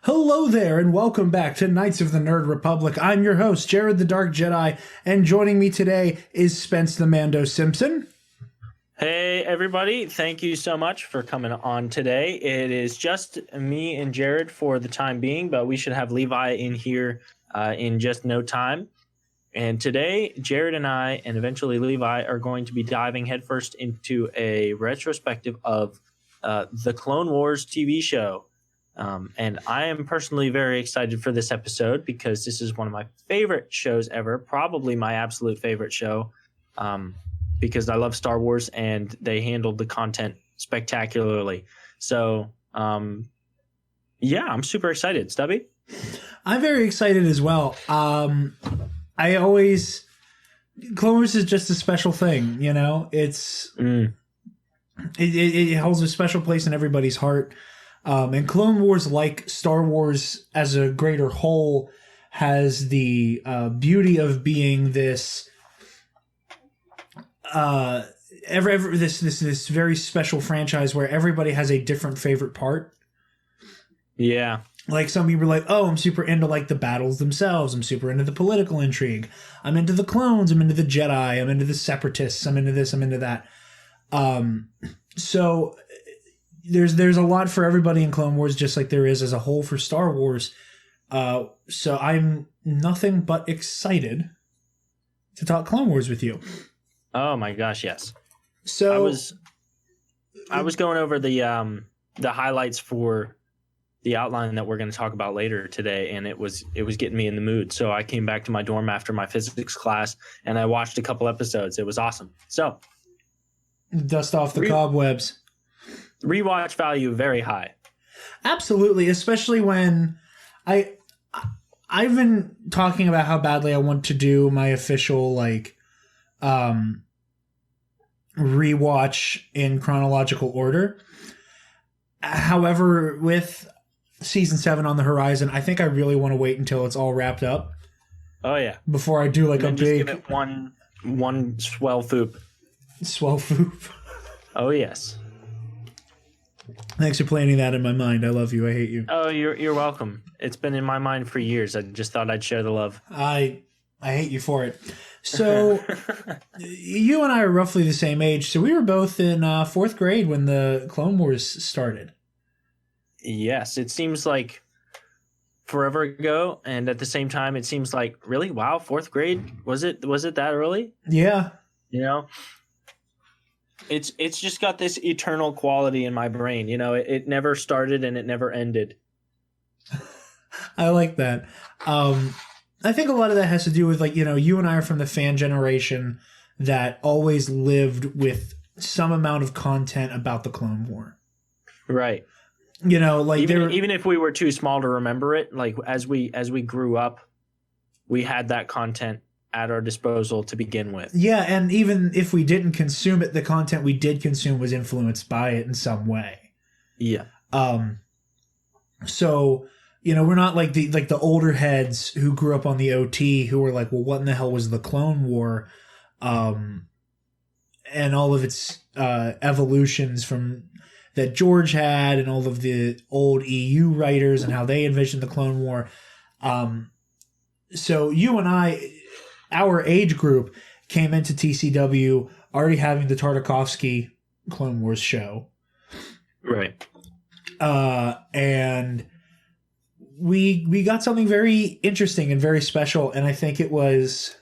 Hello there, and welcome back to Knights of the Nerd Republic. I'm your host, Jared the Dark Jedi, and joining me today is Spence the Mando Simpson. Hey, everybody. Thank you so much for coming on today. It is just me and Jared for the time being, but we should have Levi in here in just no time. And today, Jared and I, and eventually Levi, are going to be diving headfirst into a retrospective of the Clone Wars TV show. And I am personally very excited for this episode because this is one of my favorite shows ever, probably my absolute favorite show, because I love Star Wars and they handled the content spectacularly. So, yeah, I'm super excited. Stubby? I'm very excited as well. Clone Wars is just a special thing, you know? It holds a special place in everybody's heart. And Clone Wars, like Star Wars as a greater whole, has the beauty of being this this very special franchise where everybody has a different favorite part. Yeah. Like some people are like, oh, I'm super into like the battles themselves. I'm super into the political intrigue. I'm into the clones. I'm into the Jedi. I'm into the Separatists. I'm into this. I'm into that. So there's a lot for everybody in Clone Wars, just like there is as a whole for Star Wars. So I'm nothing but excited to talk Clone Wars with you. Oh my gosh, yes. So I was going over the highlights for the outline that we're going to talk about later today, and it was getting me in the mood. So I came back to my dorm after my physics class, and I watched a couple episodes. It was awesome. So dust off the cobwebs. Rewatch value very high. Absolutely, especially when I've been talking about how badly I want to do my official rewatch in chronological order. However, with season 7 on the horizon, I think I really want to wait until it's all wrapped up. Oh yeah, before I do like a big give it one swell foop. Oh yes. Thanks for planting that in my mind. I love you. I hate you. Oh, you're welcome. It's been in my mind for years. I just thought I'd share the love. I hate you for it. So you and I are roughly the same age. So we were both in 4th grade when the Clone Wars started. Yes, it seems like forever ago, and at the same time, it seems like really wow. 4th grade, was it that early? Yeah. You know. It's just got this eternal quality in my brain. You know, it never started and it never ended. I like that. I think a lot of that has to do with, like, you know, you and I are from the fan generation that always lived with some amount of content about the Clone War. Right. You know, like even if we were too small to remember it, like as we grew up, we had that content at our disposal to begin with. Yeah, and even if we didn't consume it, the content we did consume was influenced by it in some way. Yeah. So, you know, we're not like the older heads who grew up on the OT who were like, well, what in the hell was the Clone War? And all of its evolutions from that George had, and all of the old EU writers and how they envisioned the Clone War. So you and I, our age group, came into TCW already having the Tartakovsky Clone Wars show. Right. And we got something very interesting and very special, and I think it was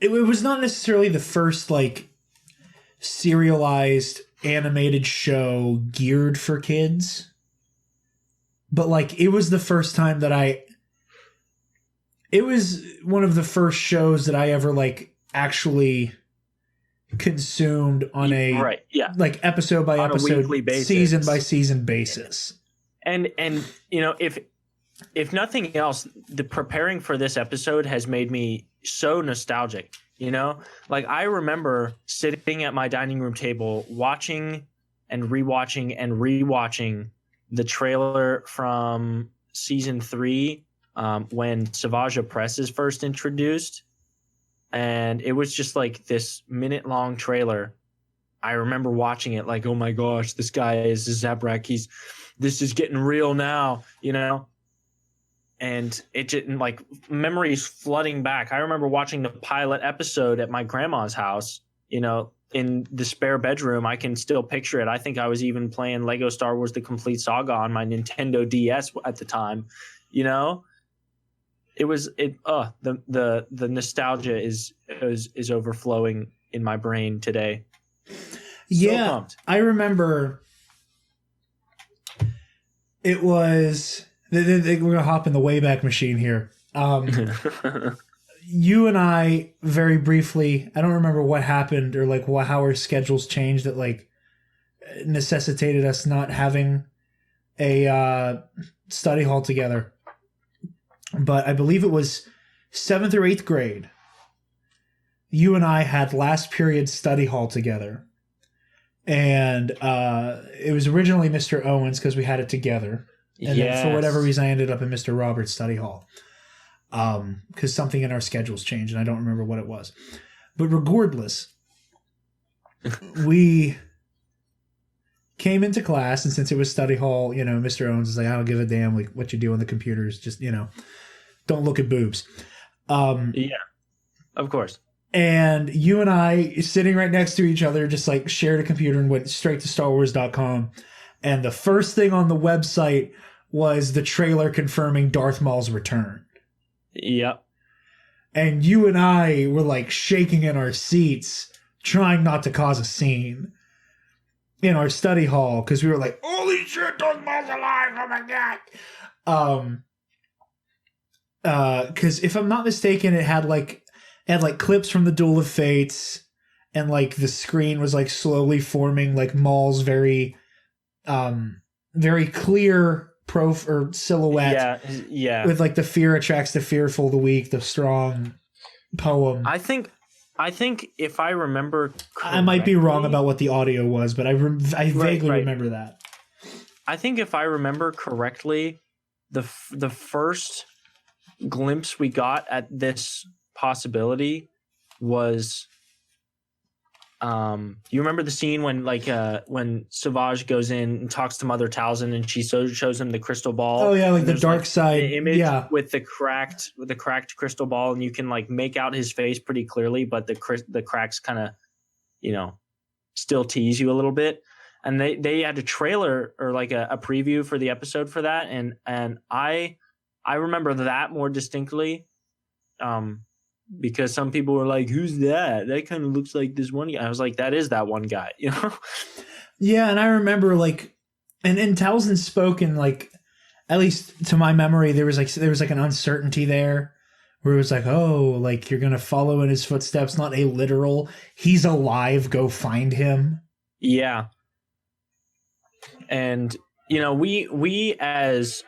not necessarily the first like serialized animated show geared for kids, but like it was the first time that it was one of the first shows that I ever like actually consumed on a like episode by episode, season by season basis. And you know, if nothing else, the preparing for this episode has made me so nostalgic. You know, like I remember sitting at my dining room table watching and rewatching the trailer from season 3 when Savaja Press is first introduced, and it was just like this minute-long trailer. I remember watching it like, oh my gosh, this guy is Zabrak. this is getting real now, and it just like memories flooding back. I remember watching the pilot episode at my grandma's house, in the spare bedroom. I can still picture it. I think I was even playing Lego Star Wars: The Complete Saga on my Nintendo DS at the time. The nostalgia is overflowing in my brain today. Yeah, so pumped. I remember it was. We're gonna hop in the Wayback Machine here. You and I very briefly. I don't remember what happened or like how our schedules changed that like necessitated us not having a study hall together. But I believe it was 7th or 8th grade. You and I had last period study hall together. And it was originally Mr. Owens because we had it together. And then for whatever reason, I ended up in Mr. Roberts' study hall. Because something in our schedules changed, and I don't remember what it was. But regardless, we came into class, and since it was study hall, Mr. Owens is like, I don't give a damn like what you do on the computers. Just, don't look at boobs. Yeah, of course. And you and I, sitting right next to each other, just like shared a computer and went straight to StarWars.com. And the first thing on the website was the trailer confirming Darth Maul's return. Yep. And you and I were like shaking in our seats, trying not to cause a scene in our study hall because we were like, holy shit, Darth Maul's alive! Oh my god! Because if I'm not mistaken, it had clips from the Duel of Fates, and like the screen was like slowly forming like Maul's very clear silhouette. Yeah. With like the fear attracts the fearful, the weak, the strong poem. I think if I remember correctly, I might be wrong about what the audio was, but I vaguely remember that. I think if I remember correctly, the first glimpse we got at this possibility was you remember the scene when when Savage goes in and talks to Mother Talzin and she shows him the crystal ball. Oh yeah, like the dark side the image with the cracked crystal ball, and you can like make out his face pretty clearly, but the cracks kind of still tease you a little bit. And they had a trailer or like a preview for the episode for that, and I remember that more distinctly. Because some people were like, who's that? That kind of looks like this one guy. I was like, that is that one guy, Yeah, and I remember like, and Talzin spoke in like, at least to my memory, there was like an uncertainty there where it was like, oh, like you're gonna follow in his footsteps, not a literal, he's alive, go find him. Yeah. And we as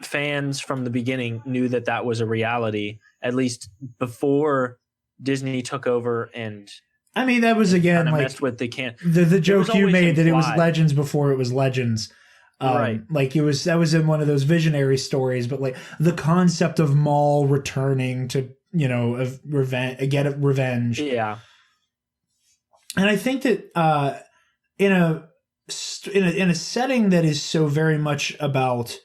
fans from the beginning knew that was a reality, at least before Disney took over. And I mean, that was again like messed with the joke you made that it was Legends before it was Legends. Right. Like that was in one of those visionary stories, but like the concept of Maul returning to, of revenge. Yeah. And I think that in a setting that is so very much about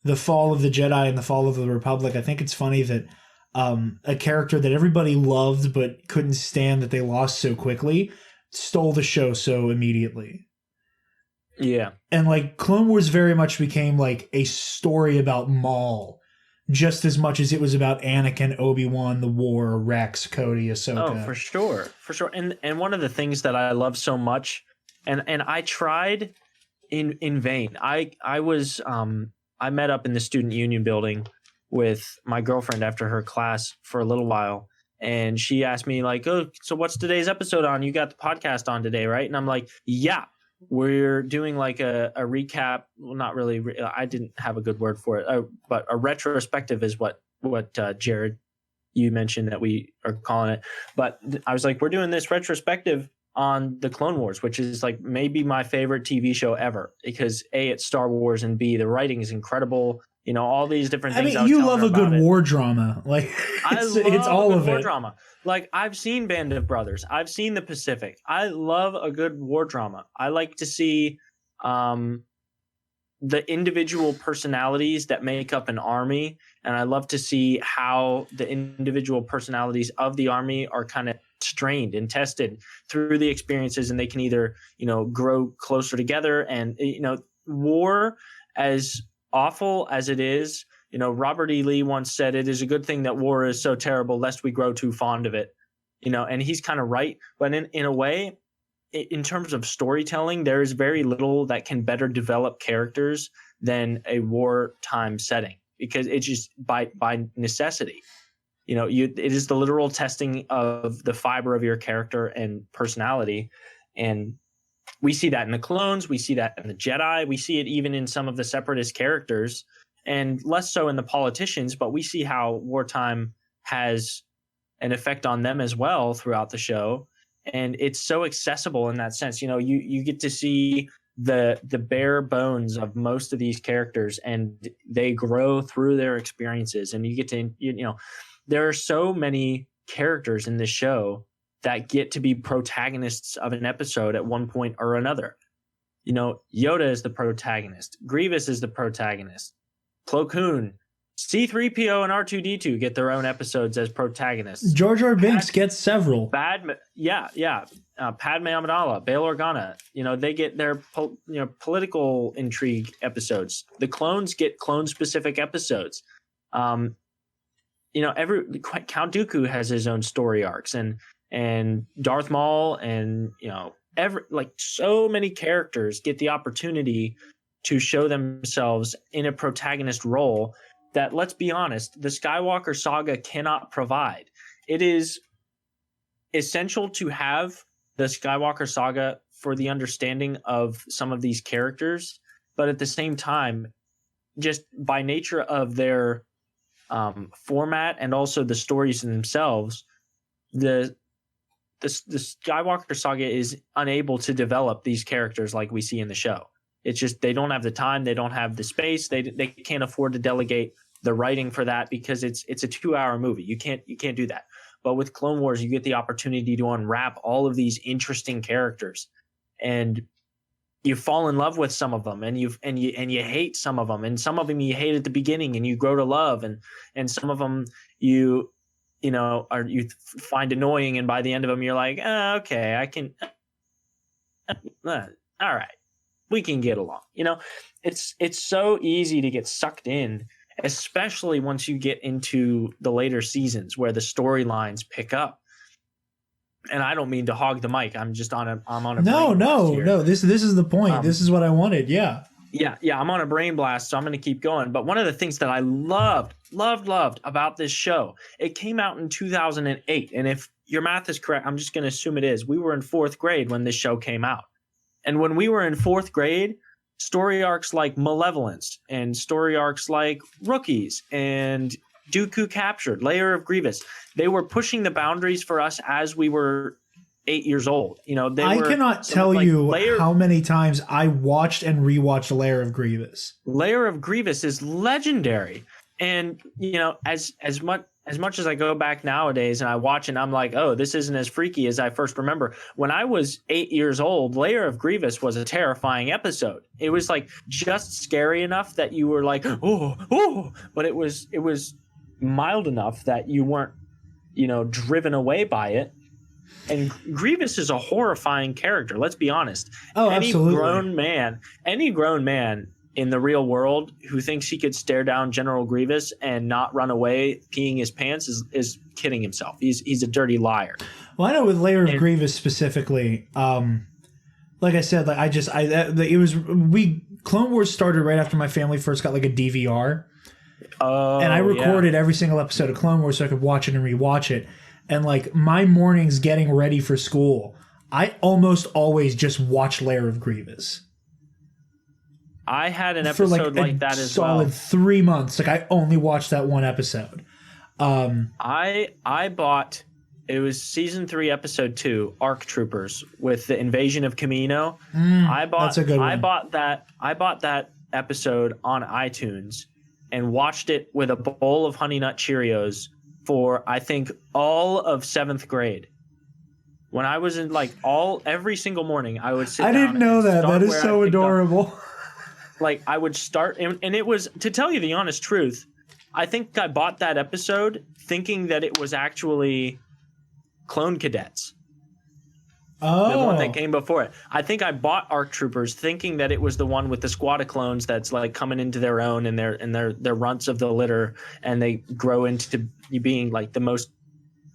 the fall of the Jedi and the fall of the Republic, I think it's funny that a character that everybody loved but couldn't stand that they lost so quickly stole the show so immediately. Yeah. And like Clone Wars very much became like a story about Maul just as much as it was about Anakin, Obi-Wan, the War, Rex, Cody, Ahsoka. Oh, for sure. For sure. And one of the things that I love so much, and I tried in vain. I was I met up in the student union building with my girlfriend after her class for a little while. And she asked me like, oh, so what's today's episode on? You got the podcast on today, right? And I'm like, yeah, we're doing like a recap. Well, not really. I didn't have a good word for it, but a retrospective is what Jared, you mentioned that we are calling it. But I was like, we're doing this retrospective on the Clone Wars, which is like maybe my favorite TV show ever, because A, it's Star Wars, and B, the writing is incredible. All these different things. I mean, you love a good war drama. Like it's all of it. War drama. Like I've seen Band of Brothers. I've seen The Pacific. I love a good war drama. I like to see the individual personalities that make up an army, and I love to see how the individual personalities of the army are kind of strained and tested through the experiences, and they can either, grow closer together. And war, as awful as it is, Robert E. Lee once said, "It is a good thing that war is so terrible, lest we grow too fond of it." And he's kind of right. But in a way, in terms of storytelling, there is very little that can better develop characters than a wartime setting, because it's just by necessity. It is the literal testing of the fiber of your character and personality. And we see that in the clones, we see that in the Jedi, we see it even in some of the separatist characters, and less so in the politicians, but we see how wartime has an effect on them as well throughout the show. And it's so accessible in that sense. You get to see the bare bones of most of these characters, and they grow through their experiences. And you get to, there are so many characters in this show that get to be protagonists of an episode at one point or another. Yoda is the protagonist. Grievous is the protagonist. Plo Koon, C-3PO, and R2-D2 get their own episodes as protagonists. Jar Jar Binks gets several. Padme Amidala, Bail Organa, they get their political intrigue episodes. The clones get clone-specific episodes. Count Dooku has his own story arcs, and Darth Maul, and so many characters get the opportunity to show themselves in a protagonist role that, let's be honest, the Skywalker saga cannot provide. It is essential to have the Skywalker saga for the understanding of some of these characters, but at the same time, just by nature of their format and also the stories themselves, the Skywalker saga is unable to develop these characters like we see in the show. It's just they don't have the time, they don't have the space, they can't afford to delegate the writing for that, because it's a 2-hour movie. You can't do that. But with Clone Wars, you get the opportunity to unwrap all of these interesting characters, and you fall in love with some of them, and you hate some of them, and some of them you hate at the beginning and you grow to love, and some of them you find annoying, and by the end of them you're like, okay, I can all right, we can get along. It's so easy to get sucked in, especially once you get into the later seasons where the storylines pick up. And I don't mean to hog the mic. I'm on a no. This is the point. This is what I wanted. Yeah. I'm on a brain blast, so I'm going to keep going. But one of the things that I loved about this show, it came out in 2008. And if your math is correct, I'm just going to assume it is. We were in 4th grade when this show came out. And when we were in 4th grade, story arcs like Malevolence and story arcs like Rookies and Dooku Captured, Lair of Grievous, they were pushing the boundaries for us as we were 8 years old. I cannot tell you how many times I watched and rewatched Lair of Grievous. Lair of Grievous is legendary. And, as much as I go back nowadays and I watch it, I'm like, oh, this isn't as freaky as I first remember. When I was 8 years old, Lair of Grievous was a terrifying episode. It was like just scary enough that you were like, oh, but it was mild enough that you weren't, driven away by it. And Grievous is a horrifying character. Let's be honest. Oh, absolutely. Any grown man in the real world who thinks he could stare down General Grievous and not run away peeing his pants is kidding himself. He's a dirty liar. Well, I know with Lair of Grievous specifically, like I said, Clone Wars started right after my family first got like a DVR. Oh, and I recorded every single episode of Clone Wars so I could watch it and rewatch it. And like my mornings getting ready for school, I almost always just watch Lair of Grievous. I had an episode like that as well. Solid 3 months. Like I only watched that one episode. I bought, it was season 3, episode 2, ARC Troopers with the invasion of Kamino. That's a good one. I bought that episode on iTunes and watched it with a bowl of Honey Nut Cheerios for, I think, all of 7th grade. When I was in every single morning, I would sit down. I didn't know that. That is so adorable. like I would start, and it was, to tell you the honest truth, I think I bought that episode thinking that it was actually Clone Cadets. The one that came before it. I think I bought ARC Troopers thinking that it was the one with the squad of clones that's like coming into their own, and they're runts of the litter, and they grow into being like the most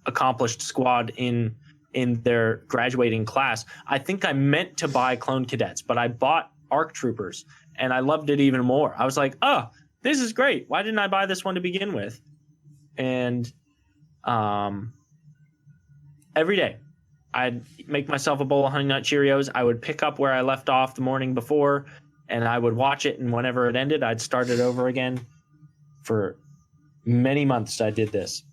accomplished squad in their graduating class. I think I meant to buy Clone Cadets, but I bought ARC Troopers, and I loved it even more. I was like, oh, this is great. Why didn't I buy this one to begin with? And every day I'd make myself a bowl of Honey Nut Cheerios. I would pick up where I left off the morning before, and I would watch it, and whenever it ended, I'd start it over again. For many months I did this.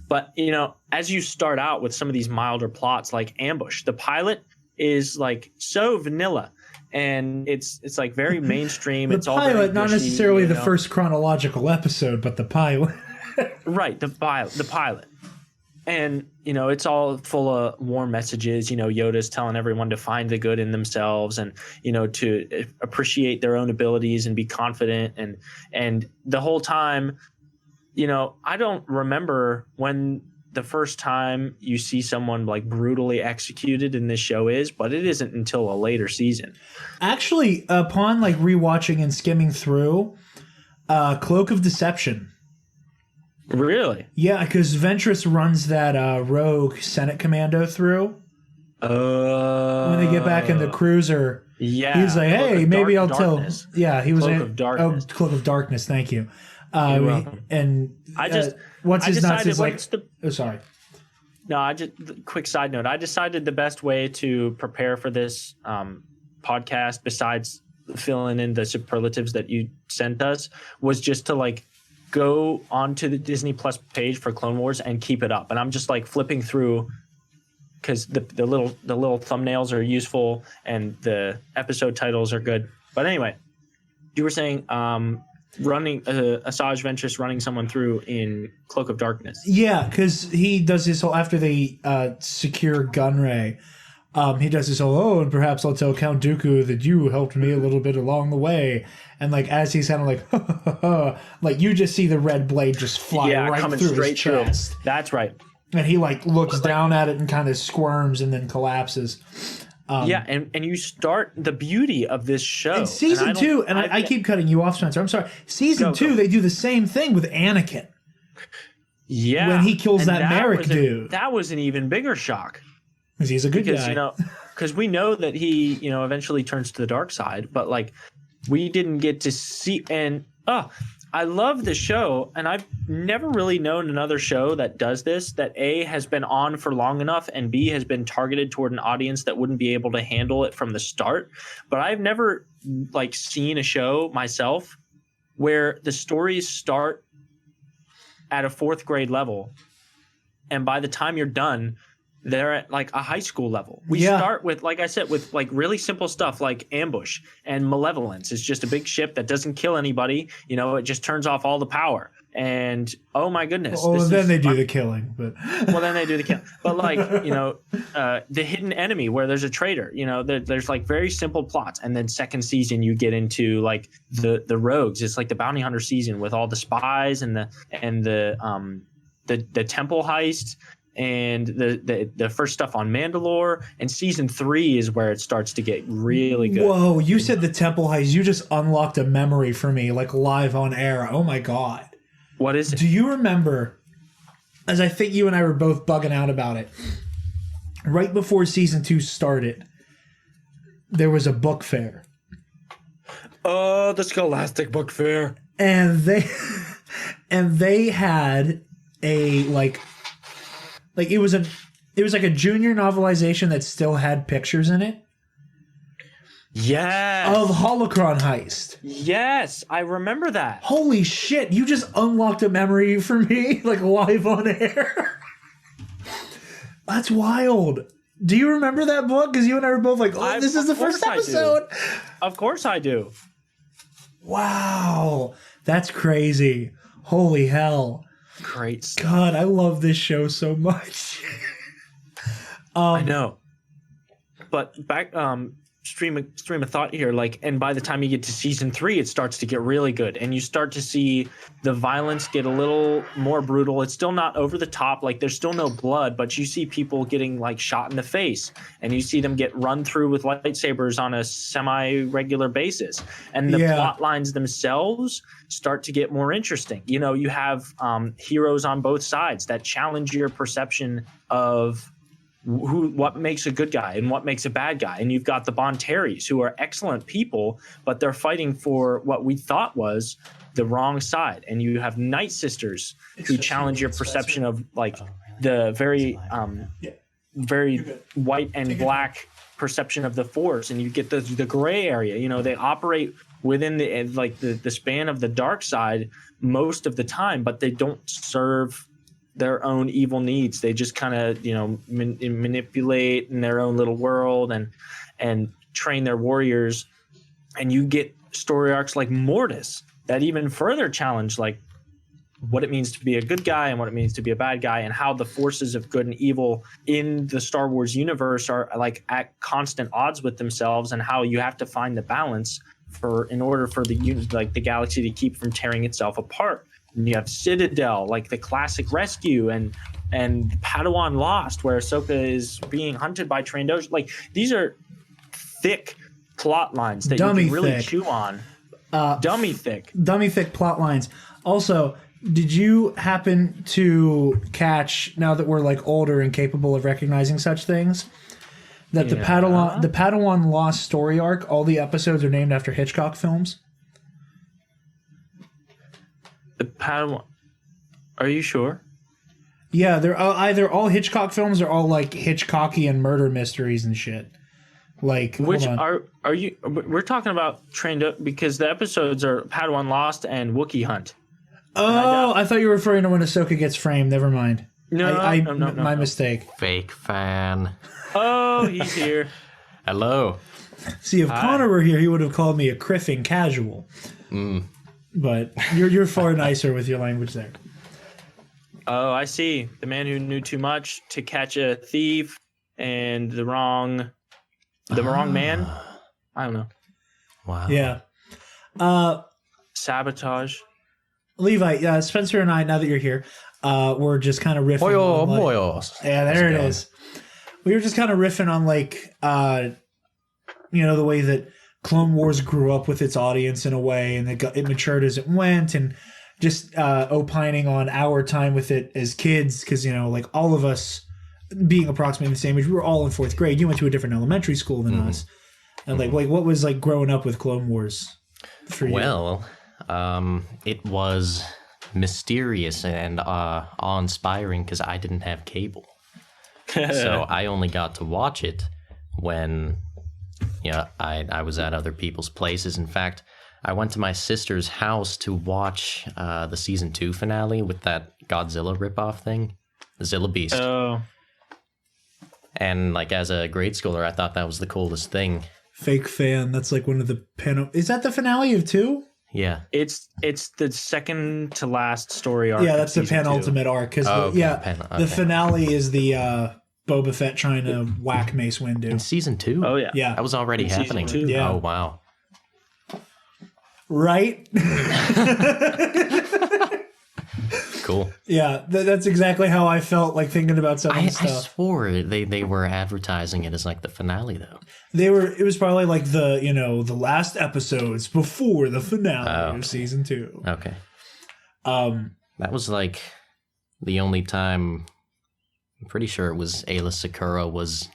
But, you know, as you start out with some of these milder plots like Ambush, the pilot is like so vanilla, and it's like very mainstream. The it's pilot, all very not gushy, necessarily the first chronological episode, but the pilot. Right, the pilot. And, you know, it's all full of warm messages. You know, Yoda's telling everyone to find the good in themselves, and, you know, to appreciate their own abilities and be confident. And the whole time, you know, I don't remember when the first time you see someone like brutally executed in this show is, but it isn't until a later season. Actually, upon like rewatching and skimming through, Cloak of Deception. Really? Yeah, because Ventress runs that rogue Senate commando through. When they get back in the cruiser, yeah, he's like, "Hey, maybe I'll darkness. tell." Yeah, he was Cloak of Darkness. Oh, Cloak of Darkness. Thank you. You're welcome. And what's his nuts is like. Sorry. No, quick side note. I decided the best way to prepare for this podcast, besides filling in the superlatives that you sent us, was just to like go onto the Disney Plus page for Clone Wars and keep it up. And I'm just like flipping through, because the little thumbnails are useful and the episode titles are good. But anyway, you were saying running Asajj Ventress running someone through in Cloak of Darkness. Yeah, because he does this whole, after they secure Gunray, he does this whole, and perhaps I'll tell Count Dooku that you helped me a little bit along the way. And like as he's kind of like, like you just see the red blade just fly right coming through straight his chest. through. That's right. And he like looks down at it and kind of squirms and then collapses. And you start the beauty of this show. In season 2, and I keep cutting you off, Spencer. I'm sorry. Season 2, they do the same thing with Anakin. Yeah. When he kills that Merrick dude. That was an even bigger shock. Because he's a good guy. You know, because we know that he, you know, eventually turns to the dark side, but like we didn't get to see. And I love the show, and I've never really known another show that does this, that A, has been on for long enough, and B, has been targeted toward an audience that wouldn't be able to handle it from the start. But I've never like seen a show myself where the stories start at a 4th grade level, and by the time you're done, they're at like a high school level. We start with, like I said, with like really simple stuff like Ambush and Malevolence. It's just a big ship that doesn't kill anybody. You know, it just turns off all the power. And oh my goodness. Well, then they do the killing. But well, then they do the killing. But like, you know, the hidden enemy where there's a traitor. You know, there's like very simple plots. And then second season you get into like the rogues. It's like the bounty hunter season with all the spies and the temple heist. And the first stuff on Mandalore, and season 3 is where it starts to get really good. Whoa, you said the temple heist. You just unlocked a memory for me, like live on air. Oh my God. What is it? Do you remember, as I think you and I were both bugging out about it, right before season 2 started, there was a book fair. Oh, the Scholastic Book Fair. And they had a like it was like a junior novelization that still had pictures in it. Yes. Of Holocron Heist. Yes, I remember that. Holy shit, you just unlocked a memory for me, like live on air. That's wild. Do you remember that book? Because you and I were both like, oh, this is the first episode. Of course I do. Wow. That's crazy. Holy hell. Great stuff. God, I love this show so much. I know. But back stream of thought here, like, and by the time you get to season 3, it starts to get really good, and you start to see the violence get a little more brutal. It's still not over the top, like there's still no blood, but you see people getting like shot in the face, and you see them get run through with lightsabers on a semi-regular basis, and the plot lines themselves start to get more interesting. You know, you have heroes on both sides that challenge your perception of what makes a good guy and what makes a bad guy. And you've got the Bontaries, who are excellent people, but they're fighting for what we thought was the wrong side. And you have Night Sisters, who challenge your perception of like the very white and black perception of the Force. And you get the gray area. You know, they operate within the span of the dark side most of the time, but they don't serve their own evil needs. They just kind of, you know, manipulate in their own little world and train their warriors. And you get story arcs like Mortis that even further challenge like what it means to be a good guy and what it means to be a bad guy, and how the forces of good and evil in the Star Wars universe are like at constant odds with themselves, and how you have to find the balance in order for the galaxy to keep from tearing itself apart. And you have Citadel, like the classic rescue, and Padawan Lost, where Ahsoka is being hunted by Trandoshan. Like, these are thick plot lines that you can really chew on. Dummy thick plot lines. Also, did you happen to catch, now that we're like older and capable of recognizing such things, that the Padawan Lost story arc, all the episodes are named after Hitchcock films? The Padawan. Are you sure? Yeah, they're either all Hitchcock films or all like Hitchcockian murder mysteries and shit. Like, which are you? We're talking about because the episodes are Padawan Lost and Wookiee Hunt. Oh, I thought you were referring to when Ahsoka gets framed. Never mind. No, my mistake. Fake fan. Oh, he's here. Hello. See, if Connor were here, he would have called me a criffing casual. But you're far nicer with your language there. Oh, I see. The man who knew too much to catch a thief and the wrong man. I don't know. Wow. Yeah. Sabotage. Levi, Spencer and I, now that you're here, we're just kind of riffing on boyos. Yeah, there it is. We were just kind of riffing on like the way that Clone Wars grew up with its audience in a way, and it matured as it went, and just opining on our time with it as kids, because like all of us being approximately the same age, we were all in 4th grade. You went to a different elementary school than us, and like what was like growing up with Clone Wars for you? Well, it was mysterious and awe-inspiring because I didn't have cable, so I only got to watch it when I was at other people's places. In fact, I went to my sister's house to watch the season 2 finale with that Godzilla ripoff thing, Zilla Beast. Oh. And like as a grade schooler, I thought that was the coolest thing. Fake fan. That's like one of the Is that the finale of 2? Yeah. It's the second to last story arc. Yeah, that's the penultimate arc. Because the finale is the Boba Fett trying to whack Mace Windu. In season 2? Oh, yeah. Yeah. That was already happening. Season 2. Yeah. Oh, wow. Right? Cool. Yeah, that's exactly how I felt like thinking about some of the stuff. I swore they were advertising it as like the finale though. It was probably like the last episodes before the finale of season 2. Okay. That was like the only time I'm pretty sure it was Ayla Sakura was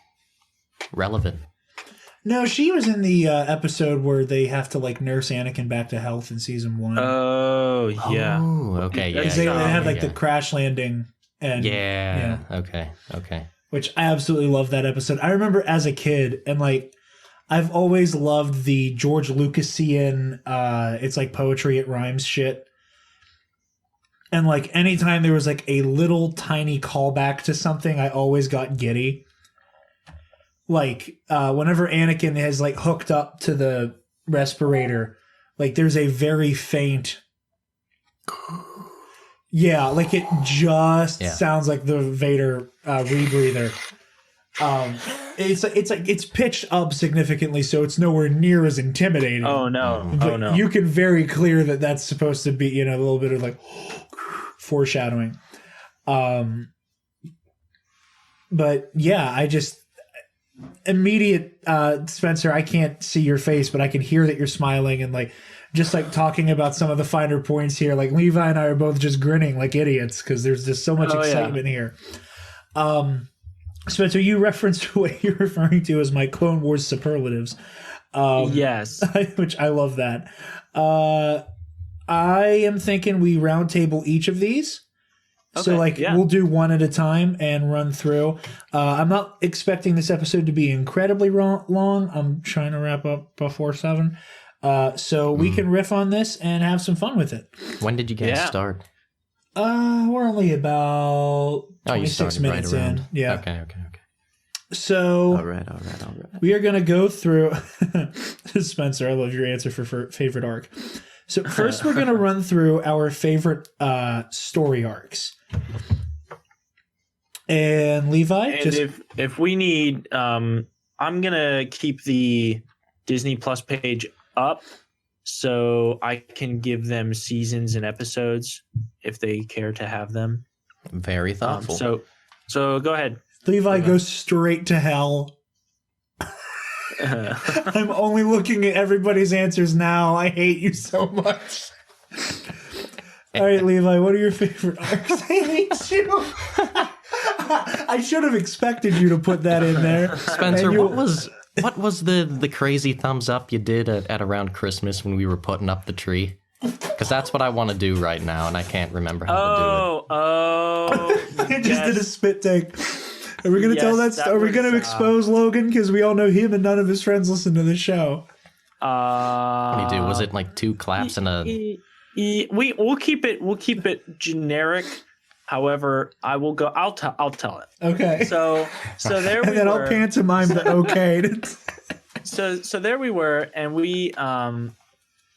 relevant. No, she was in the episode where they have to like nurse Anakin back to health in season 1. Oh, yeah. Oh, okay. Yeah. They had like the crash landing and yeah. Okay. Which I absolutely love that episode. I remember as a kid, and like I've always loved the George Lucasian it's like poetry, it rhymes shit. And like anytime there was like a little tiny callback to something, I always got giddy. Like whenever Anakin has like hooked up to the respirator, like there's a very faint like it just sounds like the Vader rebreather. it's pitched up significantly, so it's nowhere near as intimidating. Oh no! But Oh no! you can very clear that that's supposed to be, a little bit of like foreshadowing. But yeah, I just immediate Spencer, I can't see your face, but I can hear that you're smiling and like just like talking about some of the finer points here. Like Levi and I are both just grinning like idiots because there's just so much excitement here. Spencer, you referenced what you're referring to as my Clone Wars superlatives. Yes. Which I love that. I am thinking we round table each of these. So we'll do one at a time and run through. I'm not expecting this episode to be incredibly long. I'm trying to wrap up before 7. So we can riff on this and have some fun with it. When did you guys start? We're only about 26 minutes in. Yeah. Okay. So all right. We are going to go through Spencer, I love your answer for favorite arc. So first we're going to run through our favorite story arcs. And Levi, and if we need I'm going to keep the Disney Plus page up so I can give them seasons and episodes if they care to have them. Very thoughtful. So go ahead. Levi goes straight to hell. I'm only looking at everybody's answers now. I hate you so much. All right, Levi, what are your favorite arcs? I hate you. I should have expected you to put that in there. Spencer, what was the crazy thumbs up you did at around Christmas when we were putting up the tree? Because that's what I want to do right now, and I can't remember how to do it. I just did a spit take. Are we going to tell that? Are we going to expose Logan? Because we all know him and none of his friends listen to this show. What do you do? Was it like 2 claps and a? We'll keep it generic. However, I will go. I'll tell it. Okay. So there we were. And then I'll pantomime the okay. So there we were, and we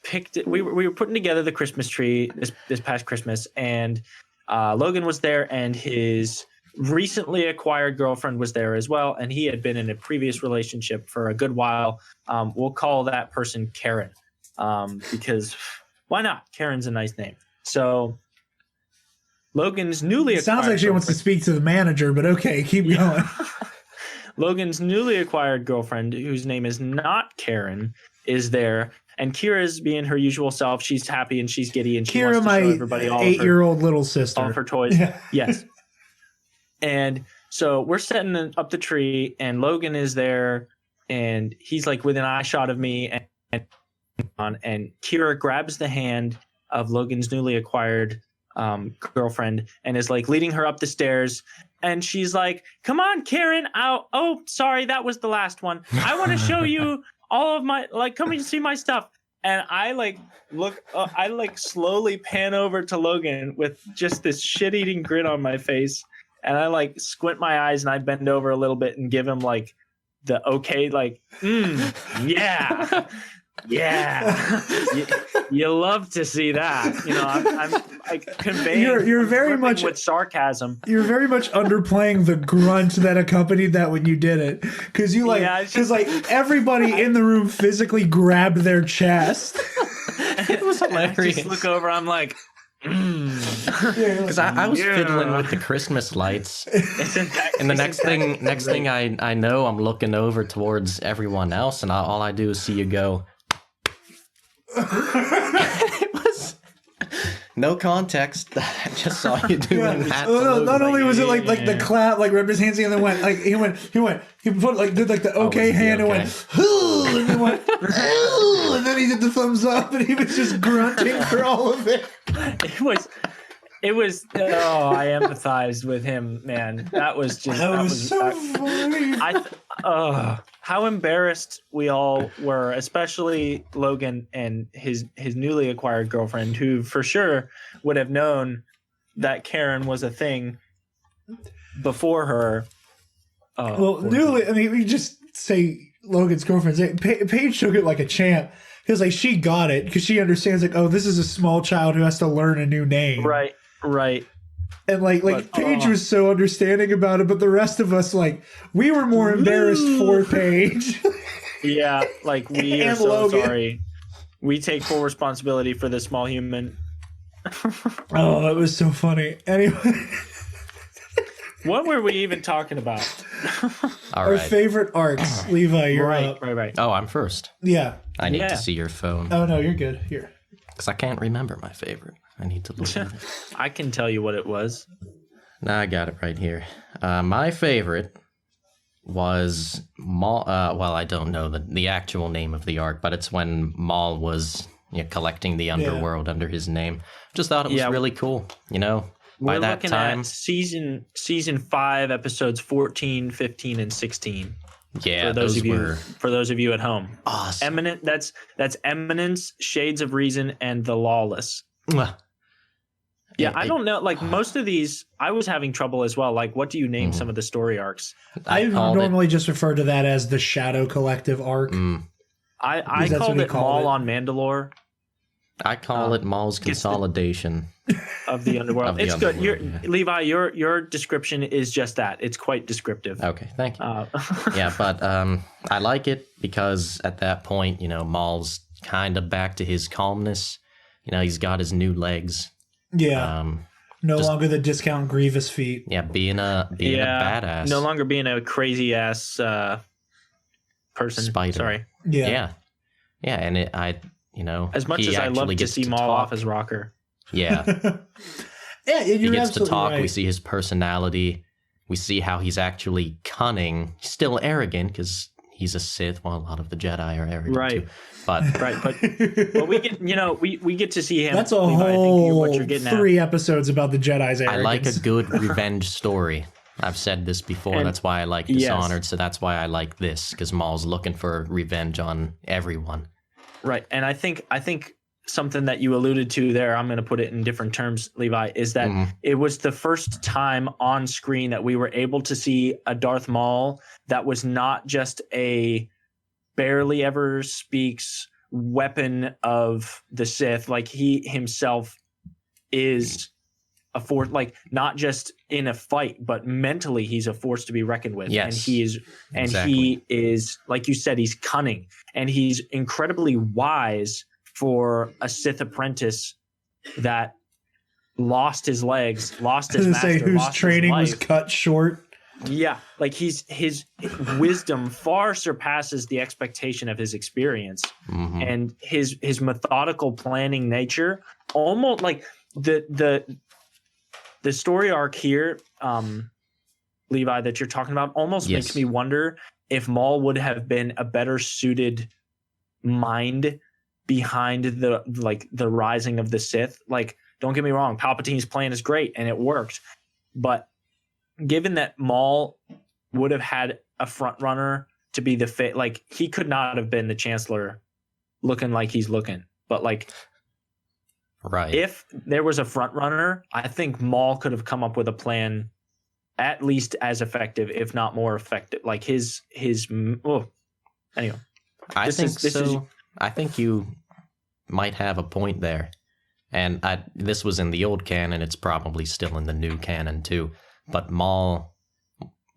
picked it. We were putting together the Christmas tree this past Christmas, and Logan was there, and his recently acquired girlfriend was there as well, and he had been in a previous relationship for a good while. We'll call that person Karen, because why not? Karen's a nice name. So Logan's newly acquired sounds like she wants to speak to the manager, but okay, keep going. Logan's newly acquired girlfriend, whose name is not Karen, is there. And Kira's being her usual self. She's happy and she's giddy, and she wants to show everybody all 8-year-old little sister. All of her toys. Yeah. Yes. And so we're setting up the tree, and Logan is there, and he's like within eye shot of me, and Kira grabs the hand of Logan's newly acquired girlfriend and is like leading her up the stairs, and she's like, "Come on, Karen! Oh, sorry, that was the last one. I want to show you all of my come and see my stuff." And I I slowly pan over to Logan with just this shit-eating grin on my face. And I squint my eyes and I bend over a little bit and give him the okay, yeah, yeah. You love to see that, I'm conveying. You're very much with sarcasm. You're very much underplaying the grunt that accompanied that when you did it, because everybody in the room physically grabbed their chest. It was hilarious. I just look over. I'm like. Because I was fiddling with the Christmas lights, and the next thing I know, I'm looking over towards everyone else, and all I do is see you go. It was no context. I just saw you doing that. Not only was it the clap, rubbed his hands together, and went he put did the okay hand and went, and then went, and then he did the thumbs up, and he was just grunting for all of it. It was. Oh, I empathized with him, man. That was so funny. How embarrassed we all were, especially Logan and his newly acquired girlfriend, who for sure would have known that Karen was a thing before her. We just say Logan's girlfriend. Paige took it like a champ. Because she got it, because she understands this is a small child who has to learn a new name. Right. And like But, Paige was so understanding about it, but the rest of us, like, we were more embarrassed for Paige. Yeah, like we are And so Logan. sorry. We take full responsibility for this small human. Oh, that was so funny. Anyway, What were we even talking about? All our right. favorite arcs. Levi, you're up. Right. Oh, I'm first. Yeah. I need Yeah. to see your phone Oh, no, you're good. Here. because I can't remember my favorite. I need to look at it. I can tell you what it was. Nah, I got it right here. My favorite was Maul. Well, I don't know the actual name of the arc, but it's when Maul was collecting the underworld under his name. Just thought it was really cool. By We're that looking time, at season 5, episodes 14, 15, and 16. yeah, For those were of you at home. awesome. That's Eminence, Shades of Reason, and The Lawless. Yeah, I don't know. Like most of these, I was having trouble as well. Like, what do you name some of the story arcs? I called normally just refer to that as the Shadow Collective arc. I Because that's called what he it called Maul it. on Mandalore I call it Maul's consolidation. of the underworld. Of the It's good. underworld, Levi, your description is just that. It's quite descriptive. Okay, thank you. Yeah, But I like it because at that point, Maul's kind of back to his calmness. He's got his new legs. Yeah. No longer the discount Grievous feet. Yeah, being a badass. No longer being a crazy ass person. Spider. Sorry. Yeah. Yeah, and As much he as I love actually to gets see Maul talk. off as Rocker. Yeah, Yeah, you're he gets to absolutely talk. right. We see his personality. We see how he's actually cunning. He's still arrogant because he's a Sith, while a lot of the Jedi are arrogant Right. too. But Right, but we get we get to see him. That's a Levi, I think whole what you're getting at. 3 episodes about the Jedi's arrogance. I like a good revenge story. I've said this before. And- that's why I like Dishonored. So that's why I like this, because Maul's looking for revenge on everyone. Right, and I think something that you alluded to there, I'm going to put it in different terms, Levi, is that it was the first time on screen that we were able to see a Darth Maul that was not just a barely ever speaks weapon of the Sith. Like he himself is a force, like not just in a fight, but mentally he's a force to be reckoned with. Yes, and he is, like you said, he's cunning and he's incredibly wise for a Sith apprentice that lost his legs, lost his master, whose lost training his was life. cut short. Yeah, like his wisdom far surpasses the expectation of his experience, and his methodical planning nature, almost like the story arc here, Levi, that you're talking about, almost makes me wonder if Maul would have been a better suited mind behind the rising of the Sith. Like, don't get me wrong, Palpatine's plan is great and it worked, but given that Maul would have had a front runner to be the like he could not have been the Chancellor looking like he's looking, but like Right. if there was a front runner, I think Maul could have come up with a plan at least as effective, if not more effective. Like anyway. I think you might have a point there. And this was in the old canon. It's probably still in the new canon too. But Maul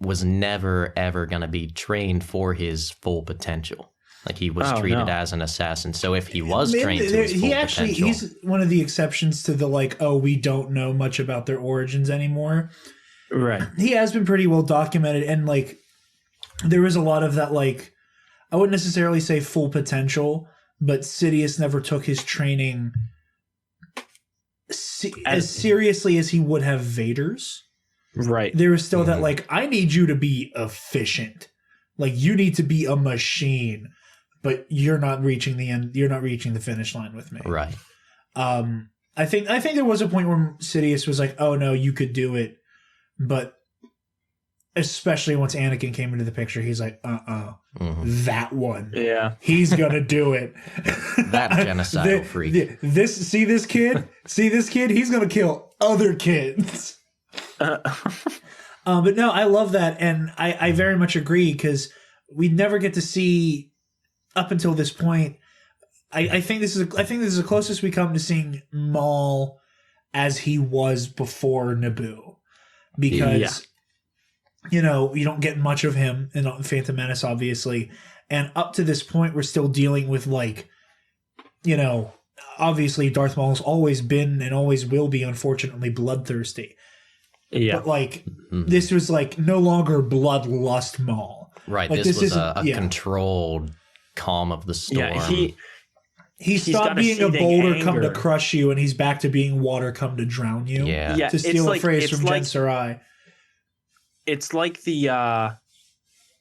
was never, ever going to be trained for his full potential. Like he was treated as an assassin. So if he was trained to his full potential... He's one of the exceptions to the we don't know much about their origins anymore. Right. He has been pretty well documented. And there was a lot of that, I wouldn't necessarily say full potential, but Sidious never took his training as seriously as he would have Vader's. Right. There was still that I need you to be efficient. You need to be a machine, but you're not reaching the end. You're not reaching the finish line with me. Right. I think there was a point where Sidious was like, "Oh no, you could do it," but especially once Anakin came into the picture, he's like, that one. Yeah. He's gonna do it. That genocidal freak. This kid? See this kid? He's gonna kill other kids. But no, I love that, and I very much agree, because we never get to see up until this point. I think this is the closest we come to seeing Maul as he was before Naboo, because you know, you don't get much of him in Phantom Menace, obviously, and up to this point, we're still dealing with, like, you know, obviously Darth Maul's always been and always will be, unfortunately, bloodthirsty. Yeah. But, like, this was, like, no longer bloodlust Maul. Right, Like, this was a controlled calm of the storm. Yeah, he stopped being a boulder come to crush you, and he's back to being water come to drown you. Yeah. To steal a phrase from Jen Sarai. It's like the